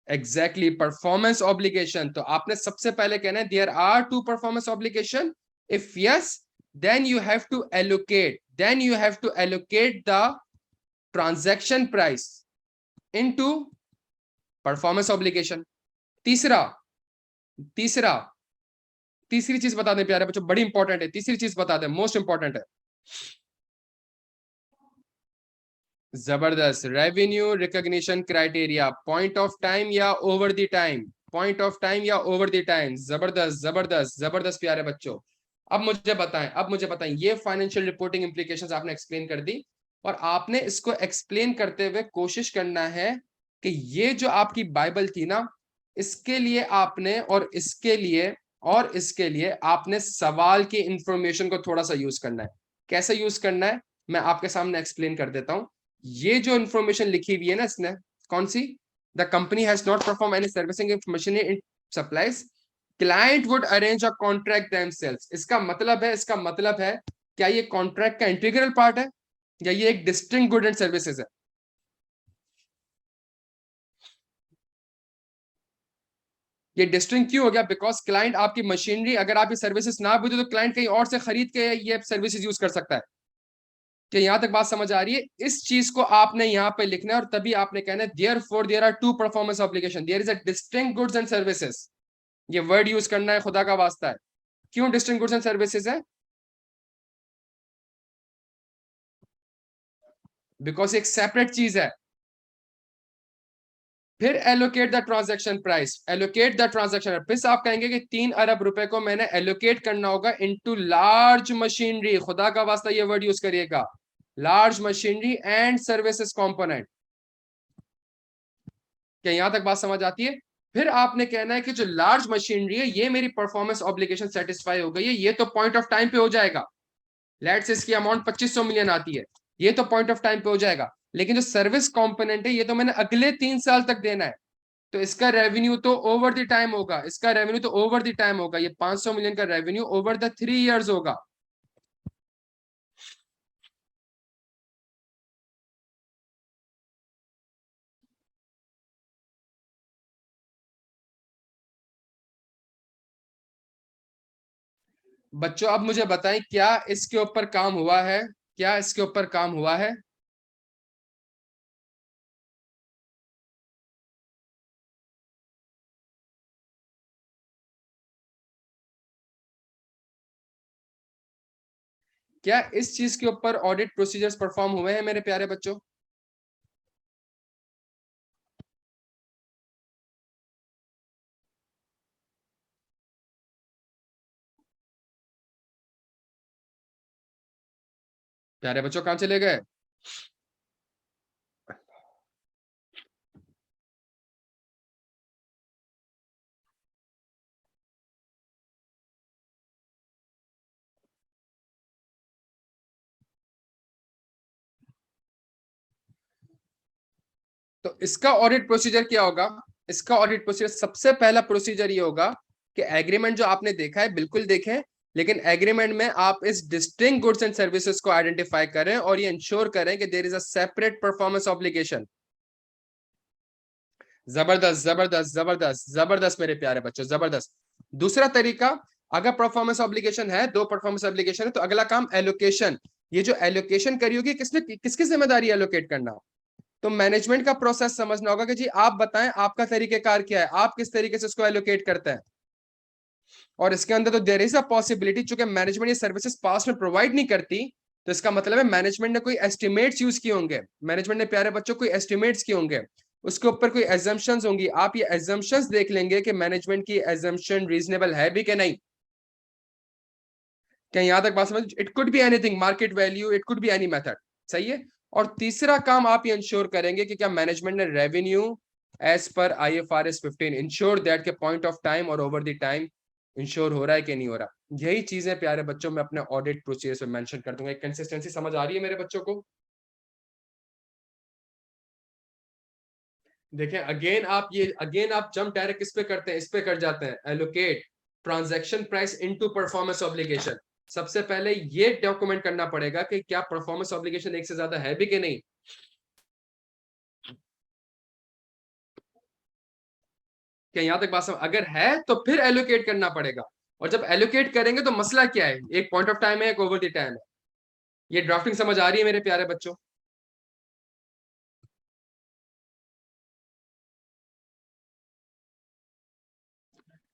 Exactly, performance obligation. तो आपने सबसे पहले कहना है there are 2 performance obligation. If yes, then you have to allocate the transaction price into performance obligation. तीसरा तीसरा तीसरी चीज बता दें प्यारे बच्चों, बड़ी इंपॉर्टेंट है. तीसरी चीज बता दें, मोस्ट इंपॉर्टेंट है. जबरदस्त. Revenue recognition criteria, point of time या over the time, point of time या ओवर द टाइम. जबरदस्त जबरदस्त जबरदस्त प्यारे बच्चों. अब मुझे बताएं, ये फाइनेंशियल रिपोर्टिंग इंप्लीकेशंस आपने एक्सप्लेन कर दी, और आपने इसको एक्सप्लेन करते हुए कोशिश करना है कि ये जो आपकी बाइबल थी ना, इसके लिए आपने और इसके लिए आपने सवाल की इंफॉर्मेशन को थोड़ा सा यूज करना है. कैसे यूज करना है मैं आपके सामने एक्सप्लेन कर देता हूं. ये जो इंफॉर्मेशन लिखी हुई है ना, इसने कौन सी, the company has not perform any servicing machinery in supplies, client would arrange a contract themselves. इसका मतलब है क्या ये कॉन्ट्रैक्ट का इंटीग्रल पार्ट है, या ये एक डिस्टिंक्ट गुड एंड सर्विसेज है? ये डिस्टिंक्ट क्यों हो गया? बिकॉज क्लाइंट आपकी मशीनरी, अगर आप ये सर्विसेज ना भी दो तो क्लाइंट कहीं और से खरीद के ये सर्विसेज यूज कर सकता है. कि यहां तक बात समझ आ रही है? इस चीज को आपने यहां पे लिखना है, और तभी आपने कहना है therefore there are 2 performance obligation, there is a distinct goods and services. ये वर्ड यूज करना है, खुदा का वास्ता है. क्यों डिस्टिंक्ट गुड्स एंड सर्विसेज है? बिकॉज एक सेपरेट चीज है. फिर allocate the transaction price, allocate the transaction. फिर आप कहेंगे कि 3 अरब रुपए को मैंने एलोकेट करना होगा इनटू लार्ज मशीनरी. खुदा का वास्ता ये वर्ड यूज करिएगा, large machinery and services component. क्या यहां तक बात समझ आती है? फिर आपने कहना है कि जो लार्ज मशीनरी है, ये मेरी परफॉर्मेंस ऑब्लिगेशन सेटिस्फाई हो गई है, ये तो पॉइंट ऑफ टाइम पे हो जाएगा. लेट्स से इसकी अमाउंट 2500 मिलियन आती है, ये तो पॉइंट ऑफ टाइम पे हो जाएगा. लेकिन जो सर्विस कंपोनेंट है, ये तो मैंने अगले 3 साल तक देना है, तो इसका रेवेन्यू तो ओवर द टाइम होगा. ये 500 मिलियन का रेवेन्यू ओवर द 3 इयर्स होगा. बच्चों अब मुझे बताएं, क्या इसके ऊपर काम हुआ है? क्या इसके ऊपर काम हुआ है? क्या इस चीज के ऊपर ऑडिट प्रोसीजर्स परफॉर्म हुए हैं मेरे प्यारे बच्चों? प्यारे बच्चों कहाँ चले गए? तो इसका ऑडिट प्रोसीजर क्या होगा? इसका ऑडिट प्रोसीजर सबसे पहला प्रोसीजर ये होगा कि एग्रीमेंट जो आपने देखा है बिल्कुल देखें, लेकिन एग्रीमेंट में आप इस डिस्टिंक्ट गुड्स एंड सर्विसेज को आइडेंटिफाई करें और ये इंश्योर करें कि there is a separate performance obligation. जबरदस्त जबरदस्त जबरदस्त जबरदस्त मेरे प्यारे बच्चों, जबरदस्त। दूसरा तरीका, अगर परफॉर्मेंस ऑब्लिगेशन है, दो परफॉर्मेंस ऑब्लिगेशन है, तो अगला काम एलोकेशन। ये जो एलोकेशन करी होगी, किसने किसकी जिम्मेदारी एलोकेट करना? तो मैनेजमेंट का प्रोसेस समझना होगा कि जी आप बताएं आपका तरीकेकार क्या है, आप किस तरीके से इसको एलोकेट करते हैं। और इसके अंदर तो देयर इज अ पॉसिबिलिटी, चूंकि मैनेजमेंट ये सर्विसेज पास में प्रोवाइड नहीं करती, तो इसका मतलब है मैनेजमेंट ने कोई एस्टिमेट्स यूज किए होंगे, मैनेजमेंट ने प्यारे बच्चों कोई एस्टिमेट्स किए होंगे, उसके ऊपर कोई एजम्पशंस होंगी। आप ये एजम्पशंस देख लेंगे कि मैनेजमेंट की एजम्पशन रीजनेबल है भी कि नहीं। क्या यहां तक बात समझ? It could be anything, market value, it could be any method. सही है। और तीसरा काम आप ये इंश्योर करेंगे कि क्या मैनेजमेंट ने revenue as per IFRS 15 ensure that के पॉइंट ऑफ टाइम और ओवर द टाइम इंश्योर हो रहा है कि नहीं हो रहा। यही चीजें प्यारे बच्चों में अपने ऑडिट प्रोसीजर में मेंशन कर दूंगा। कंसिस्टेंसी समझ आ रही है मेरे बच्चों को? देखें अगेन आप जंप डायरेक्ट किस पे करते हैं? इस पे कर जाते हैं, allocate transaction price into performance obligation. सबसे पहले ये डॉक्यूमेंट करना पड़ेगा कि क्या परफॉर्मेंस ऑब्लिगेशन एक से ज्यादा है भी कि नहीं। क्या यहां तक बात समझ? अगर है तो फिर एलोकेट करना पड़ेगा। और जब एलोकेट करेंगे तो मसला क्या है? एक पॉइंट ऑफ टाइम है, एक ओवर द टाइम है। ये ड्राफ्टिंग समझ आ रही है मेरे प्यारे बच्चों?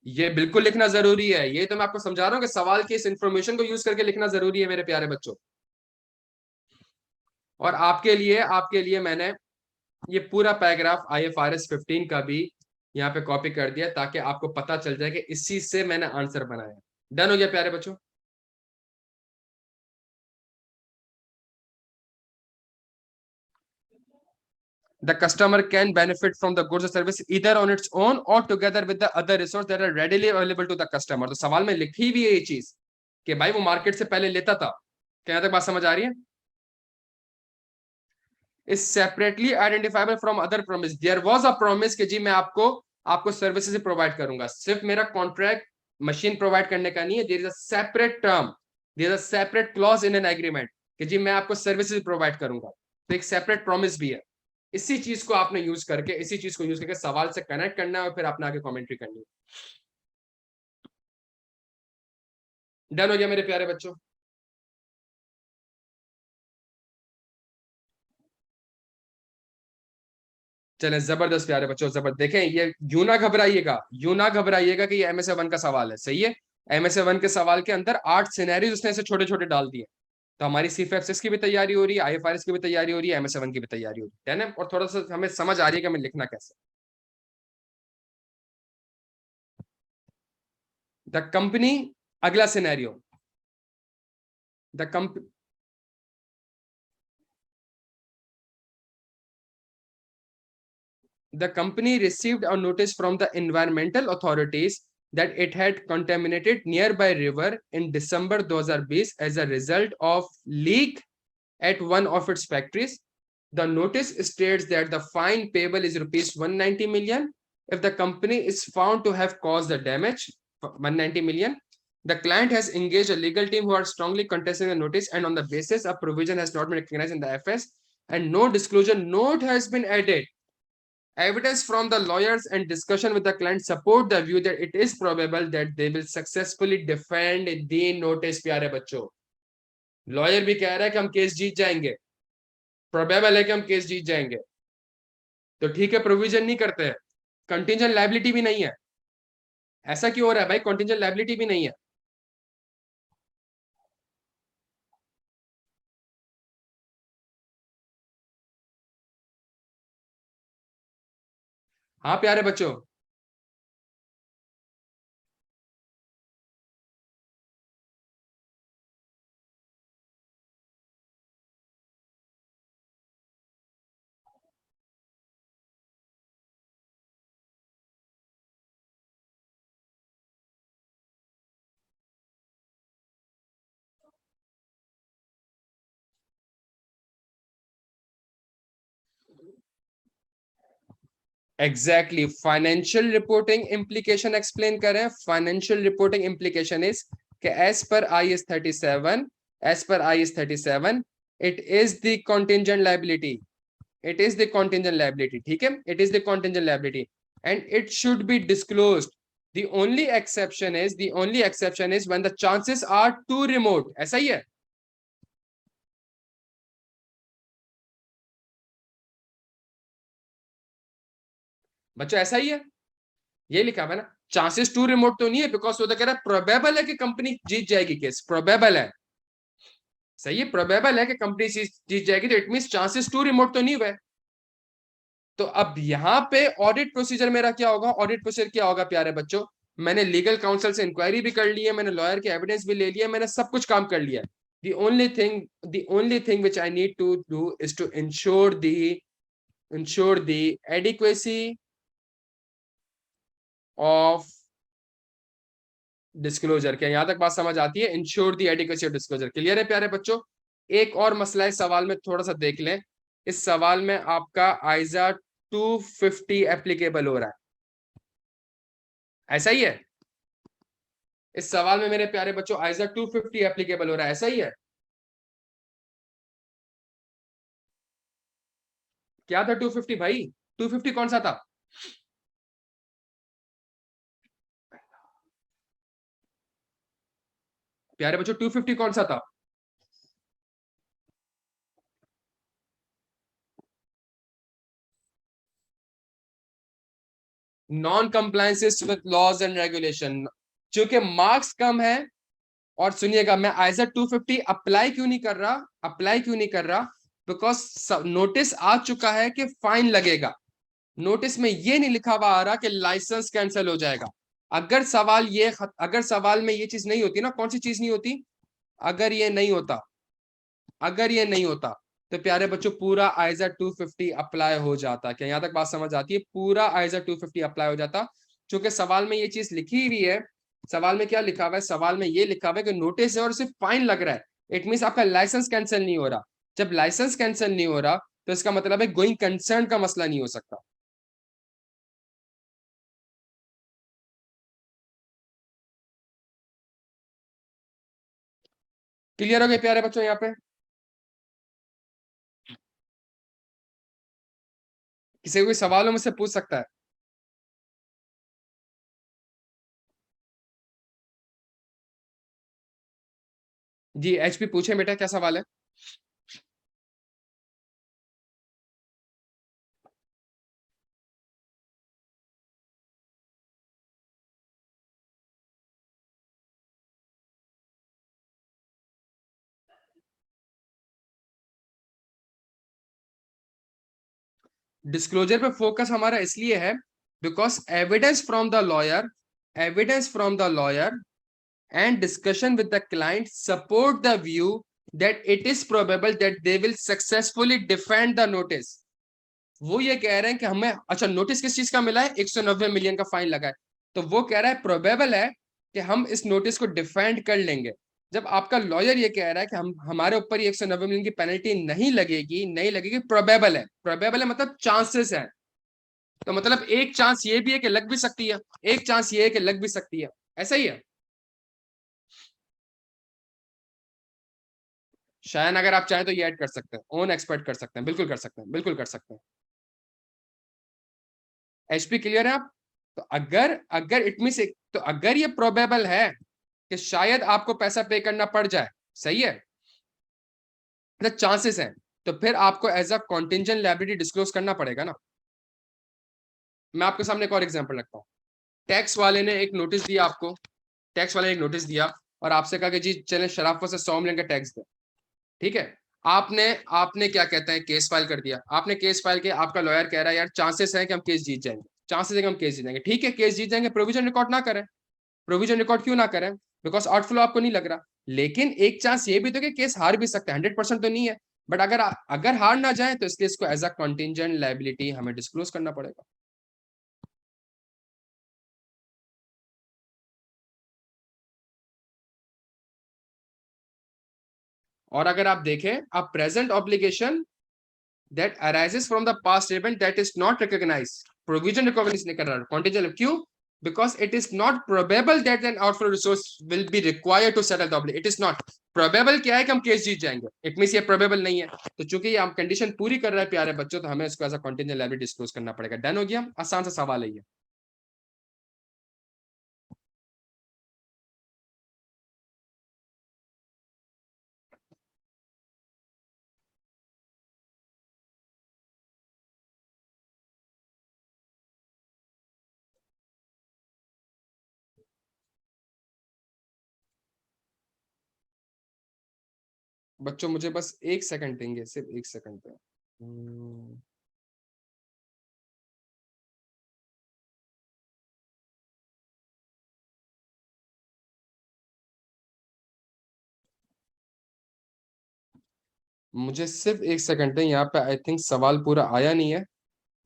ये बिल्कुल लिखना जरूरी है, ये तो मैं आपको समझा रहा हूँ कि सवाल की इस इंफॉर्मेशन को यूज करके लिखना जरूरी है मेरे प्यारे बच्चों। और आपके लिए मैंने ये पूरा पैराग्राफ IFRS 15 का भी यहाँ पे कॉपी कर दिया, ताकि आपको पता चल जाए कि इसी से मैंने आंसर बनाया। डन हो गया प्यारे बच्चों? The customer can benefit from the goods or service either on its own or together with the other resources that are readily available to the customer। तो सवाल में लिखी भी है ये चीज कि भाई वो मार्केट से पहले लेता था। क्या यहाँ तक बात समझ आ रही है? Is separately identifiable from other promise. There was a promise कि जी मैं आपको सर्विसेज प्रोवाइड करूंगा, सिर्फ मेरा कॉन्ट्रैक्ट मशीन प्रोवाइड करने का नहीं है। There is a separate term, there is a separate clause in an agreement कि जी मैं आपको सर्विसेज प्रोवाइड करूंगा। तो एक सेपरेट प्रॉमिस भी है। इसी चीज को आपने यूज करके, इसी चीज को यूज करके सवाल से कनेक्ट करना है और फिर आपने आगे कमेंट्री करनी है। डन हो गया मेरे प्यारे बच्चों? चले जबरदस्त प्यारे बच्चों, जबरदस्त। देखें ये यूं ना घबराइएगा कि ये MSA 1 का सवाल है। सही है। MSA 1 के सवाल के अंदर 8 सिनेरियोज उसने ऐसे छोटे छोटे डाल दिए। तो हमारी CFFS की भी तैयारी हो रही है, IFRS की भी तैयारी हो रही है, MSA 1 की भी तैयारी हो रही है ना। और थोड़ा सा हमें समझ आ रही है कि हमें लिखना कैसे। द कंपनी, अगला सिनेरियो, द कंप the company received a notice from the environmental authorities that it had contaminated nearby river in December 2020 as a result of leak at one of its factories. The notice states that the fine payable is rupees 190 million if the company is found to have caused the damage, 190 million. The client has engaged a legal team who are strongly contesting the notice, and on the basis a provision has not been recognized in the FS and no disclosure note has been added. Evidence from the lawyers and discussion with the client support the view that it is probable that they will successfully defend the notice। प्यारे बच्चों, लॉयर भी कह रहा है कि हम केस जीत जाएंगे, प्रोबेबल है कि हम केस जीत जाएंगे। तो ठीक है, प्रोविजन नहीं करते हैं, कंटिजेंट लायबिलिटी भी नहीं है। ऐसा क्यों हो रहा है भाई? कंटिजेंट लायबिलिटी भी नहीं है। हाँ प्यारे बच्चों। Exactly, financial reporting implication explain कर रहे हैं. फाइनेंशियल रिपोर्टिंग इम्प्लीकेशन इज कि as per IS 37, as per IS 37 it is the contingent liability, it is the contingent liability. ठीक है, it is the contingent liability and it should be disclosed. The only exception is when the chances are too remote. ऐसा ही है. बच्चों ऐसा ही है, ये लिखा हुआ है ना. चांसेस टू रिमोट तो नहीं है, बिकॉज वो तो कह रहा है प्रोबेबल है कि कंपनी जीत जाएगी केस. प्रोबेबल है, सही है, प्रोबेबल है कि कंपनी जीत जाएगी, तो it mean chances too remote तो नहीं हुए. तो अब यहां पे ऑडिट प्रोसीजर मेरा क्या होगा? ऑडिट प्रोसीजर क्या होगा प्यारे बच्चों? मैंने लीगल काउंसिल से इंक्वायरी भी कर ली है, मैंने लॉयर के एविडेंस भी ले लिया, मैंने सब कुछ काम कर लिया है. the only thing which I need to do is to ensure the adequacy of disclosure. क्या यहां तक बात समझ आती है? Ensure the adequacy of disclosure. Clear है प्यारे बच्चों? एक और मसला इस सवाल में थोड़ा सा देख लें. इस सवाल में आपका आइजा 250 एप्लीकेबल हो रहा है. ऐसा ही है? इस सवाल में मेरे प्यारे बच्चों आइजा 250 एप्लीकेबल हो रहा है. ऐसा ही है? क्या था 250 भाई? 250 कौन सा था? प्यारे बच्चों 250 कौन सा था? Non compliances with laws and regulation. चूंकि मार्क्स कम है, और सुनिएगा, मैं आइजा 250 अप्लाई क्यों नहीं कर रहा? अप्लाई क्यों नहीं कर रहा? बिकॉज नोटिस आ चुका है कि फाइन लगेगा. नोटिस में ये नहीं लिखा हुआ आ रहा कि लाइसेंस कैंसिल हो जाएगा. अगर सवाल में ये चीज नहीं होती ना, कौन सी चीज नहीं होती? अगर ये नहीं होता, अगर ये नहीं होता, तो प्यारे बच्चों पूरा आइजा 250 अप्लाई हो जाता. क्या यहां तक बात समझ आती है? पूरा आइजा 250 अप्लाई हो जाता. क्योंकि सवाल में ये चीज लिखी हुई है. सवाल में क्या लिखा हुआ है? सवाल में ये लिखा हुआ है कि नोटिस है और सिर्फ फाइन लग रहा है. इट मीन आपका लाइसेंस कैंसिल नहीं हो रहा. जब लाइसेंस कैंसिल नहीं हो रहा, तो इसका मतलब है गोइंग कंसर्न का मसला नहीं हो सकता. क्लियर हो गए प्यारे बच्चों? यहाँ पे किसी को कोई सवाल हो मुझसे पूछ सकता है. जी HP पूछे बेटा, क्या सवाल है? डिस्क्लोजर पे फोकस हमारा इसलिए है because evidence from the lawyer and discussion with the client support the view that it is probable that they will successfully defend the notice. वो ये कह रहे हैं कि हमें, अच्छा नोटिस किस चीज का मिला है? 190 मिलियन का फाइन लगा है. तो वो कह रहा है प्रोबेबल है कि हम इस नोटिस को डिफेंड कर लेंगे. जब आपका लॉयर ये कह रहा है कि हम, हमारे ऊपर ये 190 मिलियन की पेनल्टी नहीं लगेगी, प्रोबेबल है मतलब चांसेस है. तो मतलब एक चांस ये भी है कि लग भी सकती है, एक चांस ये है कि लग भी सकती है. ऐसा ही है. शायद अगर आप चाहें तो ये ऐड कर सकते हैं, ओन एक्सपर्ट कर सकते हैं, बिल्कुल कर सकते हैं, बिल्कुल कर सकते हैं. HP क्लियर है आप? तो अगर अगर इट मीन, तो अगर ये प्रोबेबल है कि शायद आपको पैसा पे करना पड़ जाए, सही है, मतलब चांसेस हैं, तो फिर आपको as a contingent liability disclose करना पड़ेगा ना. मैं आपके सामने एक और एग्जांपल रखता हूँ. टैक्स वाले ने एक नोटिस दिया आपको, टैक्स वाले ने एक नोटिस दिया और आपसे कहा कि जी चले शराफत से 100 मिलियन का टैक्स दे. ठीक है, आपने आपने क्या कहते हैं, केस फाइल कर दिया. आपने केस फाइल किया, आपका लॉयर कह रहा है यार चांसेस है कि हम केस जीत जाएंगे, चांसेस है कि हम केस जीत जाएंगे. ठीक है, केस जीत जाएंगे, प्रोविजन रिकॉर्ड ना करें. प्रोविजन रिकॉर्ड क्यों ना करें? बिकॉज आउटफ्लो आपको नहीं लग रहा. लेकिन एक चांस ये भी तो कि केस हार भी सकता है, 100% तो नहीं है. बट अगर अगर हार ना जाए तो इसलिए इसको एज अ कॉन्टिंजेंट लायबिलिटी हमें डिस्क्लोज करना पड़ेगा. और अगर आप देखें, a present obligation that arises from the past event that is not recognized, provision recognise नहीं कर रहा कॉन्टिजेंट, क्यों? Because it is not probable that an outflow resource will be required to settle the obligation. It is not probable, क्या है कि हम केस जीत जाएंगे, इट मींस ये प्रोबेबल नहीं है। तो चूंकि ये आप कंडीशन पूरी कर रहा है प्यारे बच्चों, तो हमें इसको as a contingent liability disclose करना पड़ेगा। डन हो गया, आसान सा सवाल है ये। बच्चों मुझे बस एक सेकंड देंगे, सिर्फ एक सेकंड पे। मुझे सिर्फ एक सेकंड दें, यहाँ पे आई थिंक सवाल पूरा आया नहीं है।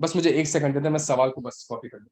बस मुझे एक सेकंड देते, मैं सवाल को बस कॉपी कर दूं।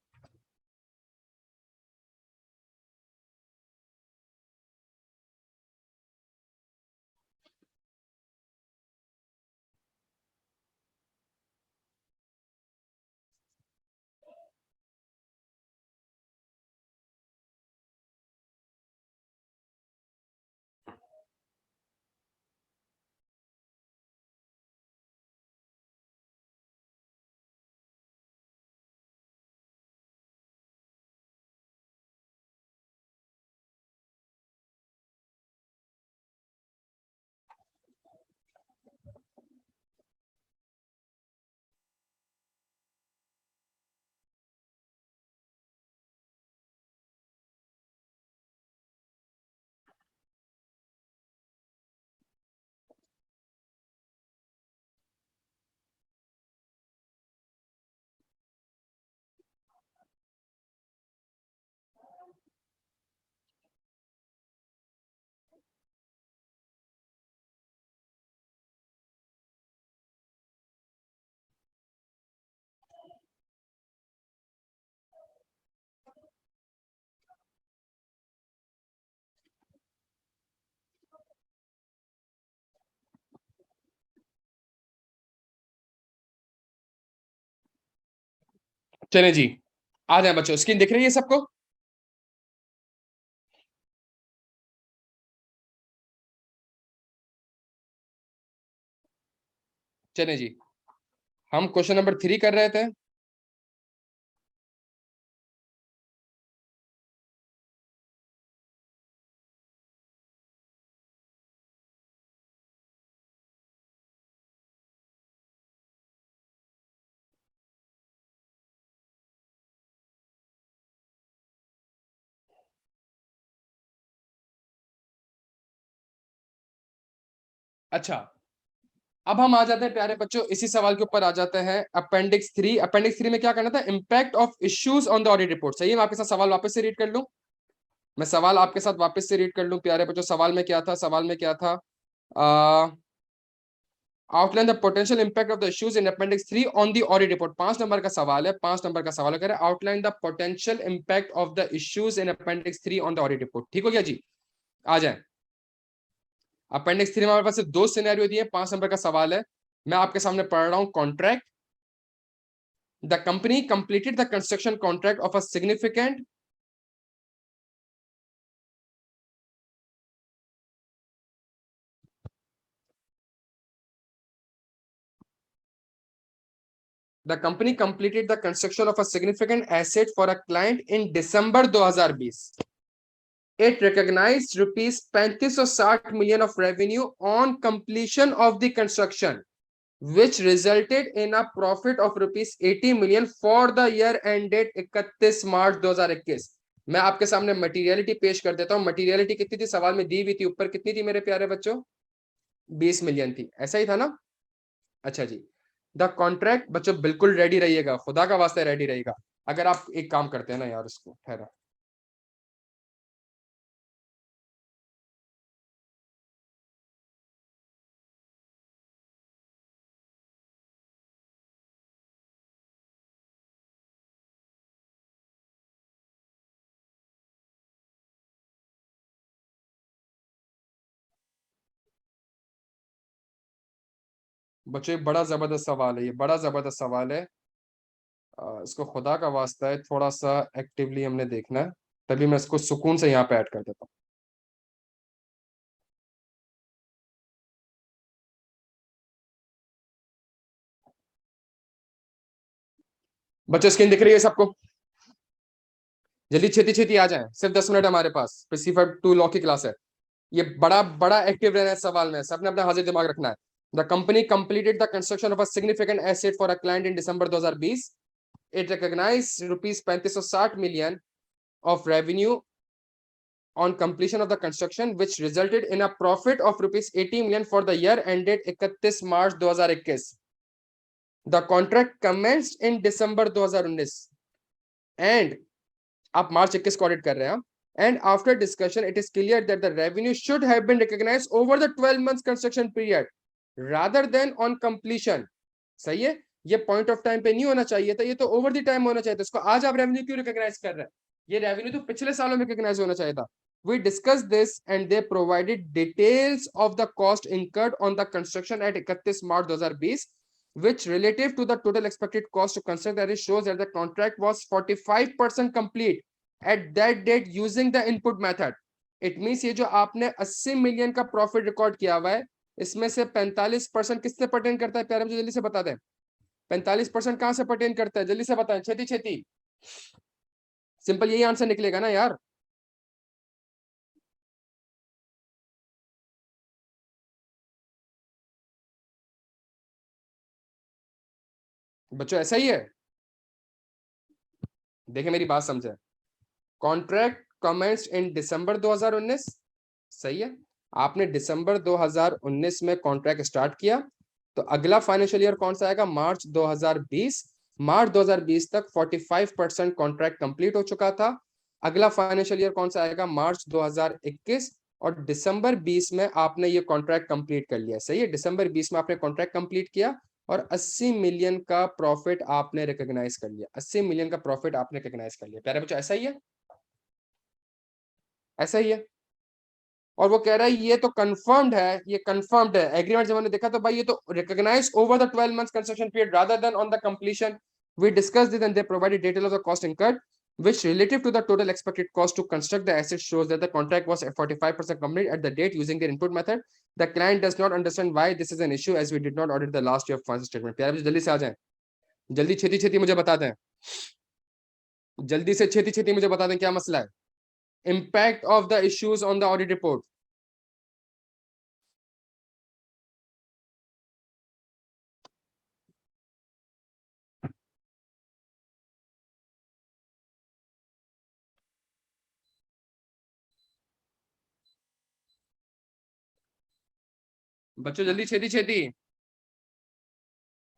चले जी, आ जाए बच्चों, स्क्रीन दिख रही है सबको? चले जी, हम क्वेश्चन नंबर 3 कर रहे थे। अच्छा, अब हम आ जाते हैं प्यारे बच्चों, इसी सवाल के ऊपर आ जाते हैं। अपेंडिक्स 3, अपेंडिक्स 3 में क्या करना था? Impact of issues on the audit report. सही है, मैं आपके साथ सवाल वापस से रीड कर लूं। मैं सवाल आपके साथ वापस से रीड कर लूं प्यारे बच्चों। सवाल में क्या था? सवाल में क्या था? Outline the potential impact of the issues in appendix 3 on the audit report. 5 number का सवाल है, 5 नंबर का सवाल है। Outline the potential impact of the issues in appendix 3 on the audit report. ठीक हो गया जी, आ जाए। अपेंडिक्स 3 में हमारे पास सिर्फ 2 सिनेरियो दिए, 5 नंबर का सवाल है। मैं आपके सामने पढ़ रहा हूं। Contract, the company completed the construction contract of a significant the company completed the construction of a significant asset for a client in December 2020। It recognized rupees 3560 million of revenue on completion of the construction, which resulted in a profit of rupees 80 million for the year ended 31 मार्च 2021। मैं आपके सामने मटेरियलिटी पेश कर देता हूं। मटेरियलिटी कितनी थी? सवाल में दी हुई थी ऊपर, कितनी थी मेरे प्यारे बच्चों? 20 मिलियन थी, ऐसा ही था ना? अच्छा जी, द कॉन्ट्रैक्ट बच्चों बिल्कुल रेडी रहिएगा, खुदा का वास्ते रेडी रहिएगा। अगर आप एक काम करते हैं ना यार, उसको ठहरा। बच्चों ये बड़ा जबरदस्त सवाल है, ये बड़ा जबरदस्त सवाल है। इसको खुदा का वास्ता है, थोड़ा सा एक्टिवली हमने देखना है, तभी मैं इसको सुकून से यहाँ पे ऐड कर देता हूँ। बच्चों स्क्रीन दिख रही है सबको? जल्दी छेती छेती आ जाए, सिर्फ 10 मिनट हमारे पास, फिर C5 2 लॉ की क्लास है। ये बड़ा बड़ा एक्टिव रहना है सवाल में, सबने अपना हाजिर दिमाग रखना है। The company completed the construction of a significant asset for a client in December 2020। It recognise rupees 3560 million of revenue on completion of the construction, which resulted in a profit of rupees 80 million for the year ended 31 March 2021. The contract commenced in December 2019 and आप मार्च 21 को ऑडिट कर रहे हैं। And after discussion it is clear that the revenue should have been recognised over the 12 months construction period rather than on completion. सही है, ये पॉइंट ऑफ टाइम पे नहीं होना चाहिए था, ये तो ओवर द टाइम होना चाहिए था। इसको आज आप रेवेन्यू क्यों रिकॉग्नाइज कर रहे हैं? ये रेवेन्यू तो पिछले सालों में रिकॉग्नाइज होना चाहिए था। We discussed this and they provided details of the cost incurred on the construction at 31 March 2020, which relative to the total expected cost to construct that it shows that the contract was 45% complete at that date using the input method. It means ये जो आपने 80 मिलियन का प्रॉफिट रिकॉर्ड किया हुआ है, इसमें से 45% किससे पर्टेन करता है? प्यारे मुझे जल्दी से बता दें, 45% कहां से पर्टेन करता है? जल्दी से बताएं, छेती छेती। सिंपल यही आंसर निकलेगा ना यार। बच्चों ऐसा ही है, देखिए मेरी बात समझे। कॉन्ट्रैक्ट कमेंस्ड इन दिसंबर 2019, सही है, आपने दिसंबर 2019 में कॉन्ट्रैक्ट स्टार्ट किया, तो अगला फाइनेंशियल ईयर कौन सा आएगा? मार्च 2020। मार्च 2020 तक 45% कॉन्ट्रैक्ट कंप्लीट हो चुका था। अगला फाइनेंशियल ईयर कौन सा आएगा? मार्च 2021, और दिसंबर 20 में आपने ये कॉन्ट्रैक्ट कंप्लीट कर लिया। सही है, दिसंबर 20 में आपने कॉन्ट्रैक्ट कंप्लीट किया और 80 मिलियन का प्रॉफिट आपने रिकॉग्नाइज कर लिया। 80 मिलियन का प्रॉफिट आपने रिकॉग्नाइज कर लिया। प्यारे बच्चों ऐसा ही है, ऐसा ही है। और वो कह रहा है ये तो कंफर्म्ड है, ये कंफर्म्ड है। एग्रीमेंट जब हमने देखा तो भाई ये तो recognise over the 12 months construction period rather than on the completion. We discussed it and they provided detail of the cost incurred which relative to the total expected cost to construct the asset shows that the contract was at 45% complete at the date using their input method. The client does not understand why this is an issue as we did not audit the last year financial statement. प्यारे जल्दी से आ जाएं, जल्दी छेती छेती मुझे बता दें, जल्दी से छेती छेती मुझे बता दें क्या मसला है। Impact of the issues on the audit report. बच्चों जल्दी छेती छेती,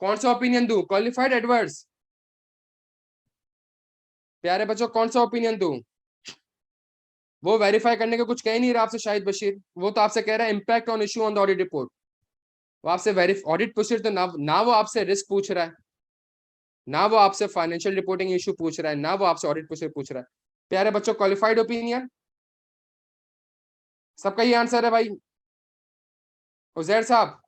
कौन सा ओपिनियन दूं? Qualified adverse? प्यारे बच्चों कौन सा ओपिनियन दूं? वो वेरीफाई करने का कुछ कह ही नहीं रहा आपसे शाहिद बशीर, वो तो आपसे कह रहा है impact on issue on the audit report. वो आपसे ऑडिट पूछ रहे तो ना वो आपसे रिस्क पूछ रहा है, ना वो आपसे फाइनेंशियल रिपोर्टिंग इशू पूछ रहा है, ना वो आपसे ऑडिट पूछ रहा है। प्यारे बच्चों क्वालिफाइड ओपिनियन, सबका ये आंसर है भाई। उजैर साहब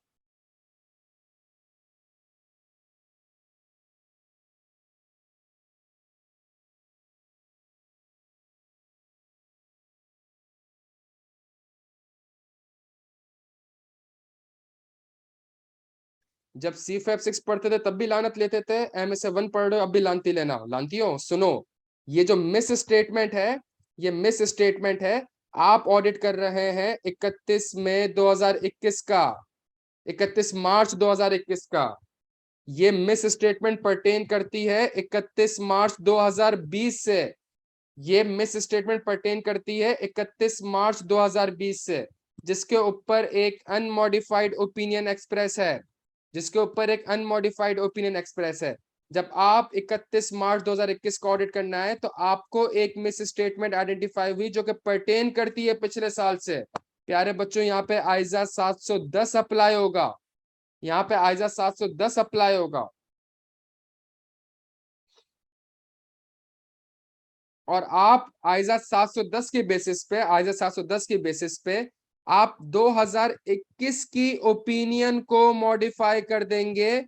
जब C5 6 पढ़ते थे तब भी लानत लेते थे, MSA 1 पढ़ रहे हो अब भी लानती लेना, लानती हो। सुनो, ये जो मिस स्टेटमेंट है, ये मिस स्टेटमेंट है। आप ऑडिट कर रहे हैं 31 मई 2021 का, 31 मार्च 2021 का। ये मिस स्टेटमेंट पर्टेन करती है 31 मार्च 2020 से। ये मिस स्टेटमेंट पर्टेन करती है 31 मार्च 2020 से, जिसके ऊपर एक अनमॉडिफाइड ओपिनियन एक्सप्रेस है, जिसके ऊपर एक अनमॉडिफाइड ओपिनियन एक्सप्रेस है। जब आप 31 मार्च 2021 को ऑडिट करना है तो आपको एक मिस स्टेटमेंट आइडेंटिफाई हुई जो कि पर्टेन करती है पिछले साल से। प्यारे बच्चों यहाँ पे आइजा 710 अप्लाई होगा, यहाँ पे आइजा 710 अप्लाई होगा। और आप आइजा 710 के बेसिस पे, आइजा 710 के बेसिस पे आप 2021 की ओपिनियन को मॉडिफाई कर देंगे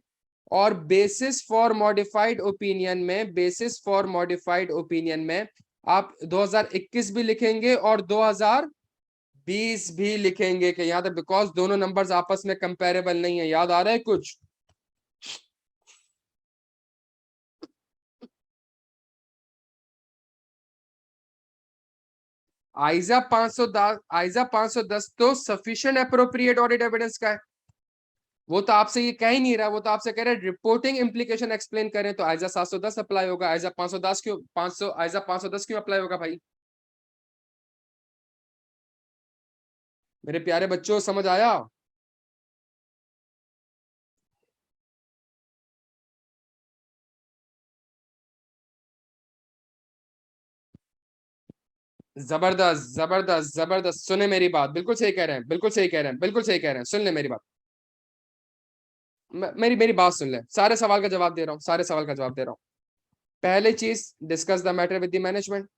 और बेसिस फॉर मॉडिफाइड ओपिनियन में, बेसिस फॉर मॉडिफाइड ओपिनियन में आप 2021 भी लिखेंगे और 2020 भी लिखेंगे कि याद है, बिकॉज दोनों नंबर्स आपस में कंपेरेबल नहीं है। याद आ रहा है कुछ? आइजा 510, आइजा 510 तो सफिशिएंट अप्रोप्रिएट ऑडिट एविडेंस का है। वो तो आपसे ये कह ही नहीं रहा, वो तो आपसे कह रहा है रिपोर्टिंग इम्प्लीकेशन एक्सप्लेन करें, तो आइजा 710 अप्लाई होगा। आइजा 510 क्यों, 500, आइजा 510 क्यों अप्लाई होगा भाई? मेरे प्यारे बच्चों, समझ आया? जबरदस्त जबरदस्त जबरदस्त, सुने मेरी बात, बिल्कुल सही कह रहे हैं, बिल्कुल सही कह रहे हैं, बिल्कुल सही कह रहे हैं, सुन ले मेरी बात। मेरी मेरी बात सुन ले, सारे सवाल का जवाब दे रहा हूँ, सारे सवाल का जवाब दे रहा हूँ। पहली चीज, discuss the matter with the management.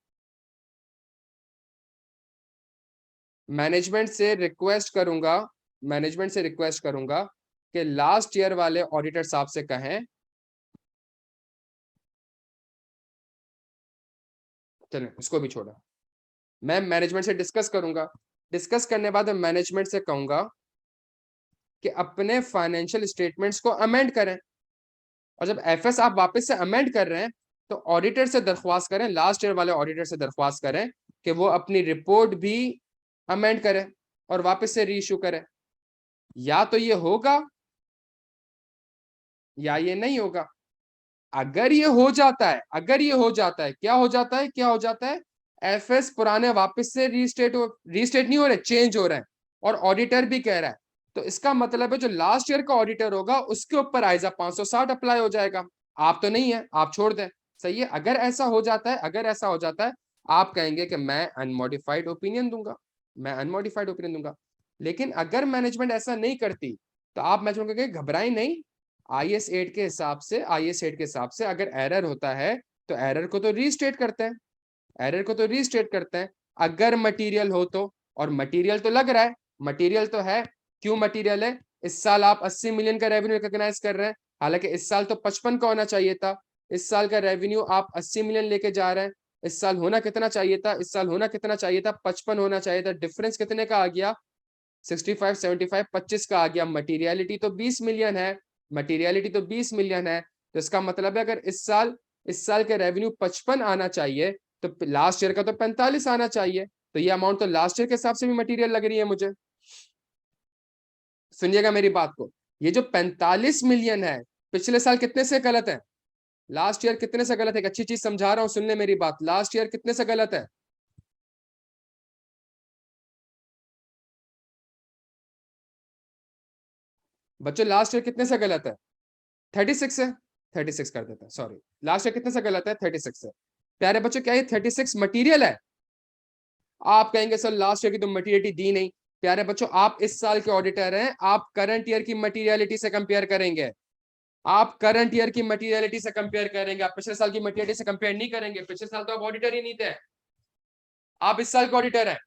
Management से रिक्वेस्ट करूंगा, मैनेजमेंट से रिक्वेस्ट करूंगा कि लास्ट ईयर वाले ऑडिटर साहब से कहें, चलो इसको भी छोड़ा, मैं मैनेजमेंट से डिस्कस करूंगा। डिस्कस करने बाद मैं मैनेजमेंट से कहूंगा कि अपने फाइनेंशियल स्टेटमेंट्स को अमेंड करें। और जब एफएस आप वापस से अमेंड कर रहे हैं, तो ऑडिटर से दरख्वास्त करें, लास्ट ईयर वाले ऑडिटर से दरख्वास्त करें कि वो अपनी रिपोर्ट भी अमेंड करें और वापस से रीइश्यू करें। या तो ये होगा या ये नहीं होगा। अगर ये हो जाता है, अगर ये हो जाता है, क्या हो जाता है, क्या हो जाता है, एफएस पुराने वापस से रीस्टेट नहीं हो रहे, चेंज हो रहे हैं, और ऑडिटर भी कह रहा है, तो इसका मतलब है जो लास्ट ईयर का ऑडिटर होगा उसके ऊपर आइजा 560 अप्लाई हो जाएगा। आप तो नहीं है, आप छोड़ दें। सही है? अगर ऐसा हो जाता है, अगर ऐसा हो जाता है, आप कहेंगे कि मैं अनमॉडिफाइड ओपिनियन दूंगा, मैं अनमॉडिफाइड ओपिनियन दूंगा। लेकिन अगर मैनेजमेंट ऐसा नहीं करती, तो आप मैनेजमेंट कहेंगे घबराई नहीं, आईएस 8 के हिसाब से, आईएस 8 के हिसाब से अगर एरर होता है तो एरर को तो रीस्टेट करते हैं, एरर को तो रीस्टेट करते हैं। अगर मटेरियल हो तो, और मटेरियल तो लग रहा है, मटेरियल तो है। क्यों मटेरियल है? इस साल आप 80 मिलियन का रेवेन्यू रिकॉग्नाइज कर रहे हैं, हालांकि इस साल तो 55 का होना चाहिए था। इस साल का रेवेन्यू आप 80 मिलियन लेके जा रहे हैं। इस साल होना कितना चाहिए था? इस साल होना कितना चाहिए था? 55 होना चाहिए था। डिफरेंस कितने का आ गया? 65, 75, 25 का आ गया। मटीरियलिटी तो 20 मिलियन है, मटीरियलिटी तो 20 मिलियन है। तो इसका मतलब है अगर इस साल का रेवेन्यू 55 आना चाहिए, तो लास्ट ईयर का तो 45 आना चाहिए। तो ये अमाउंट तो लास्ट ईयर के हिसाब से भी मटेरियल लग रही है मुझे। सुनिएगा मेरी बात को, ये जो 45 मिलियन है, पिछले साल कितने से गलत है? लास्ट ईयर कितने से गलत है? एक अच्छी चीज समझा रहा हूं, सुनने मेरी बात, लास्ट ईयर कितने से गलत है? बच्चों लास्ट ईयर कितने से गलत है? 36 है, 36 कर देता है, सॉरी। लास्ट ईयर कितने से गलत है? 36 है। प्यारे बच्चों, क्या ये 36 मटीरियल है? आप कहेंगे सर लास्ट ईयर की तो मटीरियलिटी दी नहीं। प्यारे बच्चों, आप इस साल के ऑडिटर हैं, आप करंट ईयर की मटीरियलिटी से कंपेयर करेंगे, आप करंट ईयर की मटीरियलिटी से कंपेयर करेंगे, आप पिछले साल की मटीरियलिटी से कंपेयर नहीं करेंगे। पिछले साल तो आप ऑडिटर ही नहीं थे, आप इस साल के ऑडिटर हैं।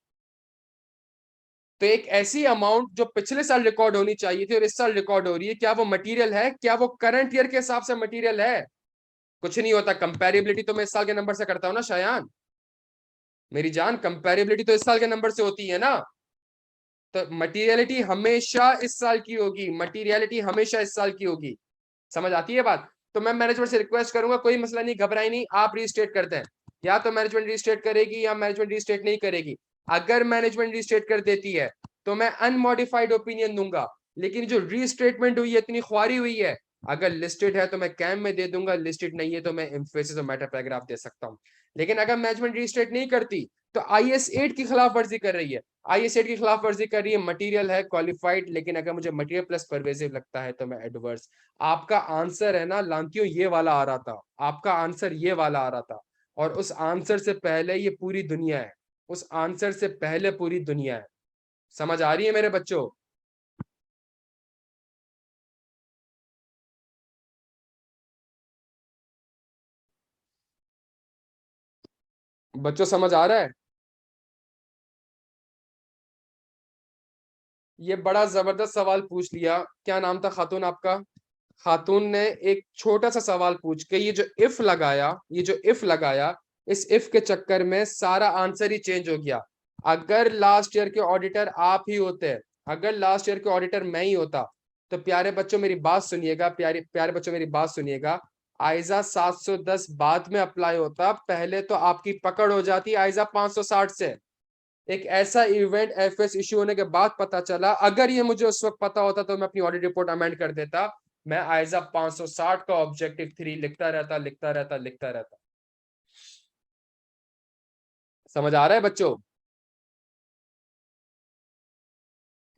तो एक ऐसी अमाउंट जो पिछले साल रिकॉर्ड होनी चाहिए थी और इस साल रिकॉर्ड हो रही है, क्या वो मटीरियल है? क्या वो करंट ईयर के हिसाब से मटीरियल है? कुछ नहीं होता। कंपेरेबिलिटी तो मैं इस साल के नंबर से करता हूं ना शायान, मेरी जान, कंपेरेबिलिटी तो इस साल के नंबर से होती है ना। तो मटीरियलिटी हमेशा इस साल की होगी, मटीरियलिटी हमेशा इस साल की होगी। समझ आती है बात? तो मैं मैनेजमेंट से रिक्वेस्ट करूंगा, कोई मसला नहीं, घबराई नहीं, आप रीस्टेट करते हैं। या तो मैनेजमेंट रीस्टेट करेगी या मैनेजमेंट रीस्टेट नहीं करेगी। अगर मैनेजमेंट रीस्टेट कर देती है तो मैं अनमॉडिफाइड ओपिनियन दूंगा। लेकिन जो रीस्टेटमेंट हुई है, इतनी ख्वारी हुई है, अगर लिस्टेड है तो मैं कैम में दे दूंगा, लिस्टेड नहीं है तो मैं एम्फेसिस और मैटर पैराग्राफ दे सकता हूं। लेकिन अगर मैनेजमेंट रीस्टेट नहीं करती, तो आईएस 8 की खिलाफ वर्जी कर रही है, आईएस 8 की खिलाफ वर्जी कर रही है। मटेरियल है क्वालिफाइड, लेकिन अगर मुझे मटेरियल प्लस परवेजिव लगता है तो मैं एडवर्स। आपका आंसर है ना लांकियों, ये वाला आ रहा था, आपका आंसर ये वाला आ रहा था। और उस आंसर से पहले ये पूरी दुनिया है, उस आंसर से पहले पूरी दुनिया है। समझ आ रही है मेरे बच्चों? बच्चों समझ आ रहा है? ये बड़ा जबरदस्त सवाल पूछ लिया। क्या नाम था खातून आपका? खातून ने एक छोटा सा सवाल पूछ के ये जो इफ लगाया, इस इफ के चक्कर में सारा आंसर ही चेंज हो गया। अगर लास्ट ईयर के ऑडिटर आप ही होते, अगर लास्ट ईयर के ऑडिटर मैं ही होता, तो प्यारे बच्चों मेरी बात सुनिएगा, प्यारे प्यारे बच्चों मेरी बात सुनिएगा, आइजा 710 बाद में अप्लाई होता, पहले तो आपकी पकड़ हो जाती आइजा 560 से। एक ऐसा इवेंट एफएस इश्यू होने के बाद पता चला, अगर ये मुझे उस वक्त पता होता तो मैं अपनी ऑडिट रिपोर्ट अमेंड कर देता, मैं आइजा 560 का ऑब्जेक्टिव 3 लिखता रहता। समझ आ रहा है बच्चों?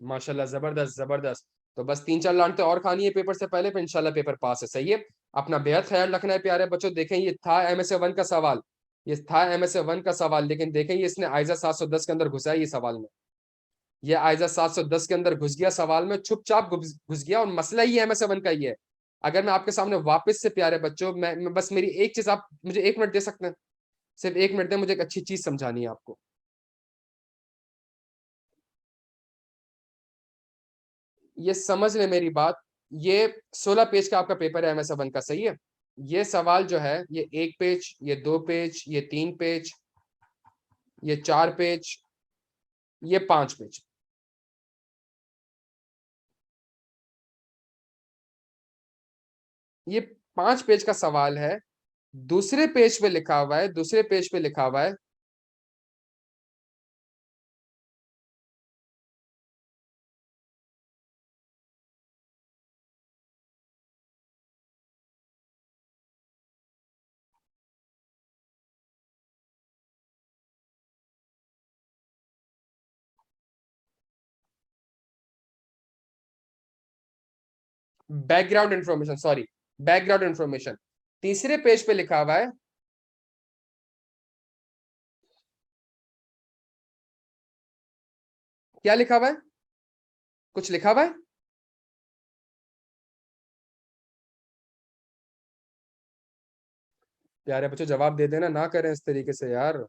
माशाल्लाह, जबरदस्त जबरदस्त। तो बस 3-4 लानते और खानी है पेपर से पहले, फिर इंशाल्लाह पेपर पास है। सही है, अपना बेहद ख्याल रखना है प्यारे बच्चों। देखें ये था एमएसए 1 का सवाल, ये था एमएसए 1 का सवाल, लेकिन देखें ये इसने आइजा 710 के अंदर घुसा है ये सवाल में, ये आइजा 710 के अंदर घुस गया सवाल में, चुपचाप घुस गया, और मसला ही एमएसए 1 का ही है। अगर मैं आपके सामने वापस से प्यारे बच्चों, मैं बस मेरी एक चीज, आप मुझे 1 मिनट दे सकते हैं? सिर्फ 1 मिनट दें, मुझे एक अच्छी चीज समझानी है आपको। ये समझ ले मेरी बात, ये 16 पेज का आपका पेपर है एमएसए 1 का, सही है? ये सवाल जो है, ये 1 पेज, ये 2 पेज, ये 3 पेज, ये 4 पेज, ये 5 पेज, ये 5 पेज का सवाल है। दूसरे पेज पे लिखा हुआ है, दूसरे पेज पे लिखा हुआ है, background information, sorry, background information. तीसरे पेज पे लिखा हुआ है, क्या लिखा हुआ है? कुछ लिखा हुआ है? प्यारे बच्चों जवाब दे देना, ना करें इस तरीके से यार।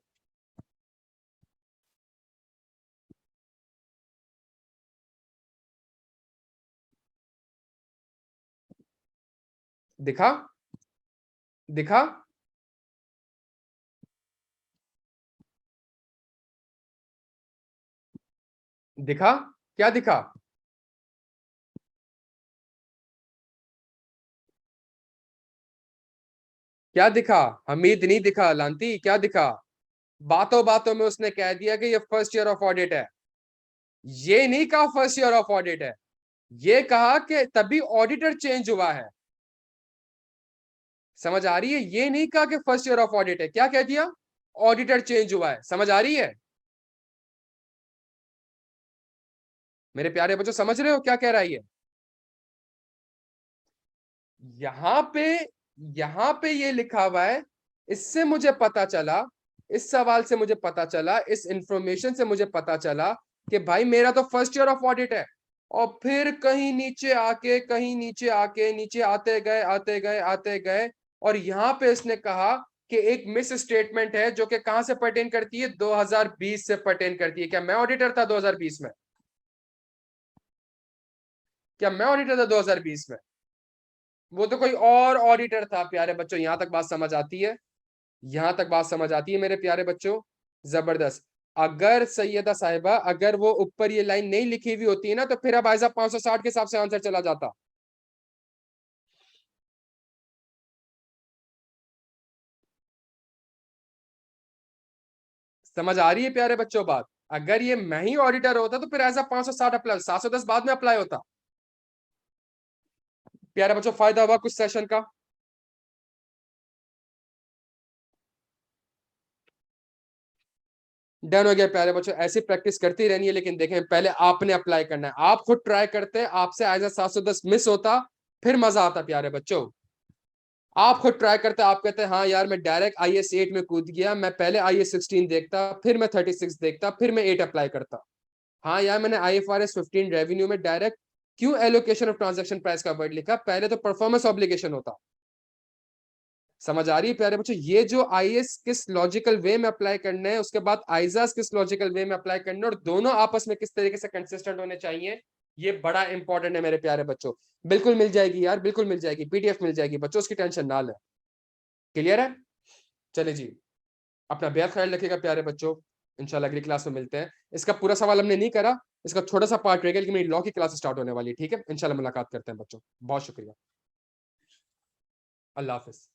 दिखा? दिखा? दिखा? क्या दिखा? क्या दिखा? हमीद नहीं दिखा, लांती क्या दिखा? बातों बातों में उसने कह दिया कि ये फर्स्ट ईयर ऑफ ऑडिट है। ये नहीं कहा फर्स्ट ईयर ऑफ ऑडिट है, ये कहा कि तभी ऑडिटर चेंज हुआ है। समझ आ रही है? ये नहीं कहा कि फर्स्ट ईयर ऑफ ऑडिट है, क्या कह दिया? ऑडिटर चेंज हुआ है। समझ आ रही है मेरे प्यारे बच्चों? समझ रहे हो क्या कह रहा है ये? यहां पे, यहां पे ये लिखा हुआ है, इससे मुझे पता चला, इस सवाल से मुझे पता चला, इस इंफॉर्मेशन से मुझे पता चला कि भाई मेरा तो फर्स्ट ईयर ऑफ ऑडिट है। और फिर कहीं नीचे आके, कहीं नीचे आके, नीचे आते गए आते गए आते गए, और यहां पे इसने कहा कि एक मिस स्टेटमेंट है जो कि कहां से पर्टेन करती है? 2020 से पर्टेन करती है। क्या मैं ऑडिटर था 2020 में? क्या मैं ऑडिटर था 2020 में? वो तो कोई और ऑडिटर था प्यारे बच्चों। यहां तक बात समझ आती है? यहां तक बात समझ आती है मेरे प्यारे बच्चों? जबरदस्त। अगर सैयदा साहिबा, अगर वो ऊपर ये लाइन नहीं लिखी हुई होती है ना, तो फिर अब आइजा 560 के हिसाब से आंसर चला जाता। समझ आ रही है प्यारे बच्चों बात? अगर ये मैं ही ऑडिटर होता तो फिर आइजा 560 अप्लाई, 710 बाद में अप्लाई होता। प्यारे बच्चों फायदा हुआ कुछ सेशन का? डन हो गया प्यारे बच्चों। ऐसी प्रैक्टिस करती रहनी है, लेकिन देखें पहले आपने अप्लाई करना है। आप खुद ट्राई करते, आपसे आइजा 710 मिस होता, फिर मजा आता प्यारे बच्चों। आप खुद ट्राई करते, आप कहते हैं हाँ यार मैं डायरेक्ट IS 8 में कूद गया, मैं पहले IS 16 देखता, फिर मैं 36 देखता, फिर मैं 8 अप्लाई करता। हाँ यार मैंने IFRS 15 रेवेन्यू में डायरेक्ट क्यों एलोकेशन ऑफ ट्रांजैक्शन प्राइस का वर्ड लिखा? पहले तो परफॉर्मेंस ऑब्लिगेशन होता। समझ आ रही है प्यारे बच्चों? ये जो IS किस लॉजिकल वे में अप्लाई करने हैं, उसके बाद आइजास किस लॉजिकल वे में अप्लाई करने हैं, और दोनों आपस में किस तरीके से कंसिस्टेंट होने चाहिए, ये बड़ा इंपॉर्टेंट है मेरे प्यारे बच्चों। बिल्कुल मिल जाएगी यार, बिल्कुल मिल जाएगी, पीडीएफ मिल जाएगी बच्चों, उसकी टेंशन ना लें। क्लियर है? चले जी, अपना बेहद ख्याल रखिएगा प्यारे बच्चों, इंशाल्लाह अगली क्लास में मिलते हैं। इसका पूरा सवाल हमने नहीं करा, इसका छोटा सा पार्ट रहेगा, लेकिन मेरी लॉ की क्लास स्टार्ट होने वाली है। ठीक है, इंशाल्लाह मुलाकात करते हैं बच्चों, बहुत शुक्रिया, अल्लाह हाफिज।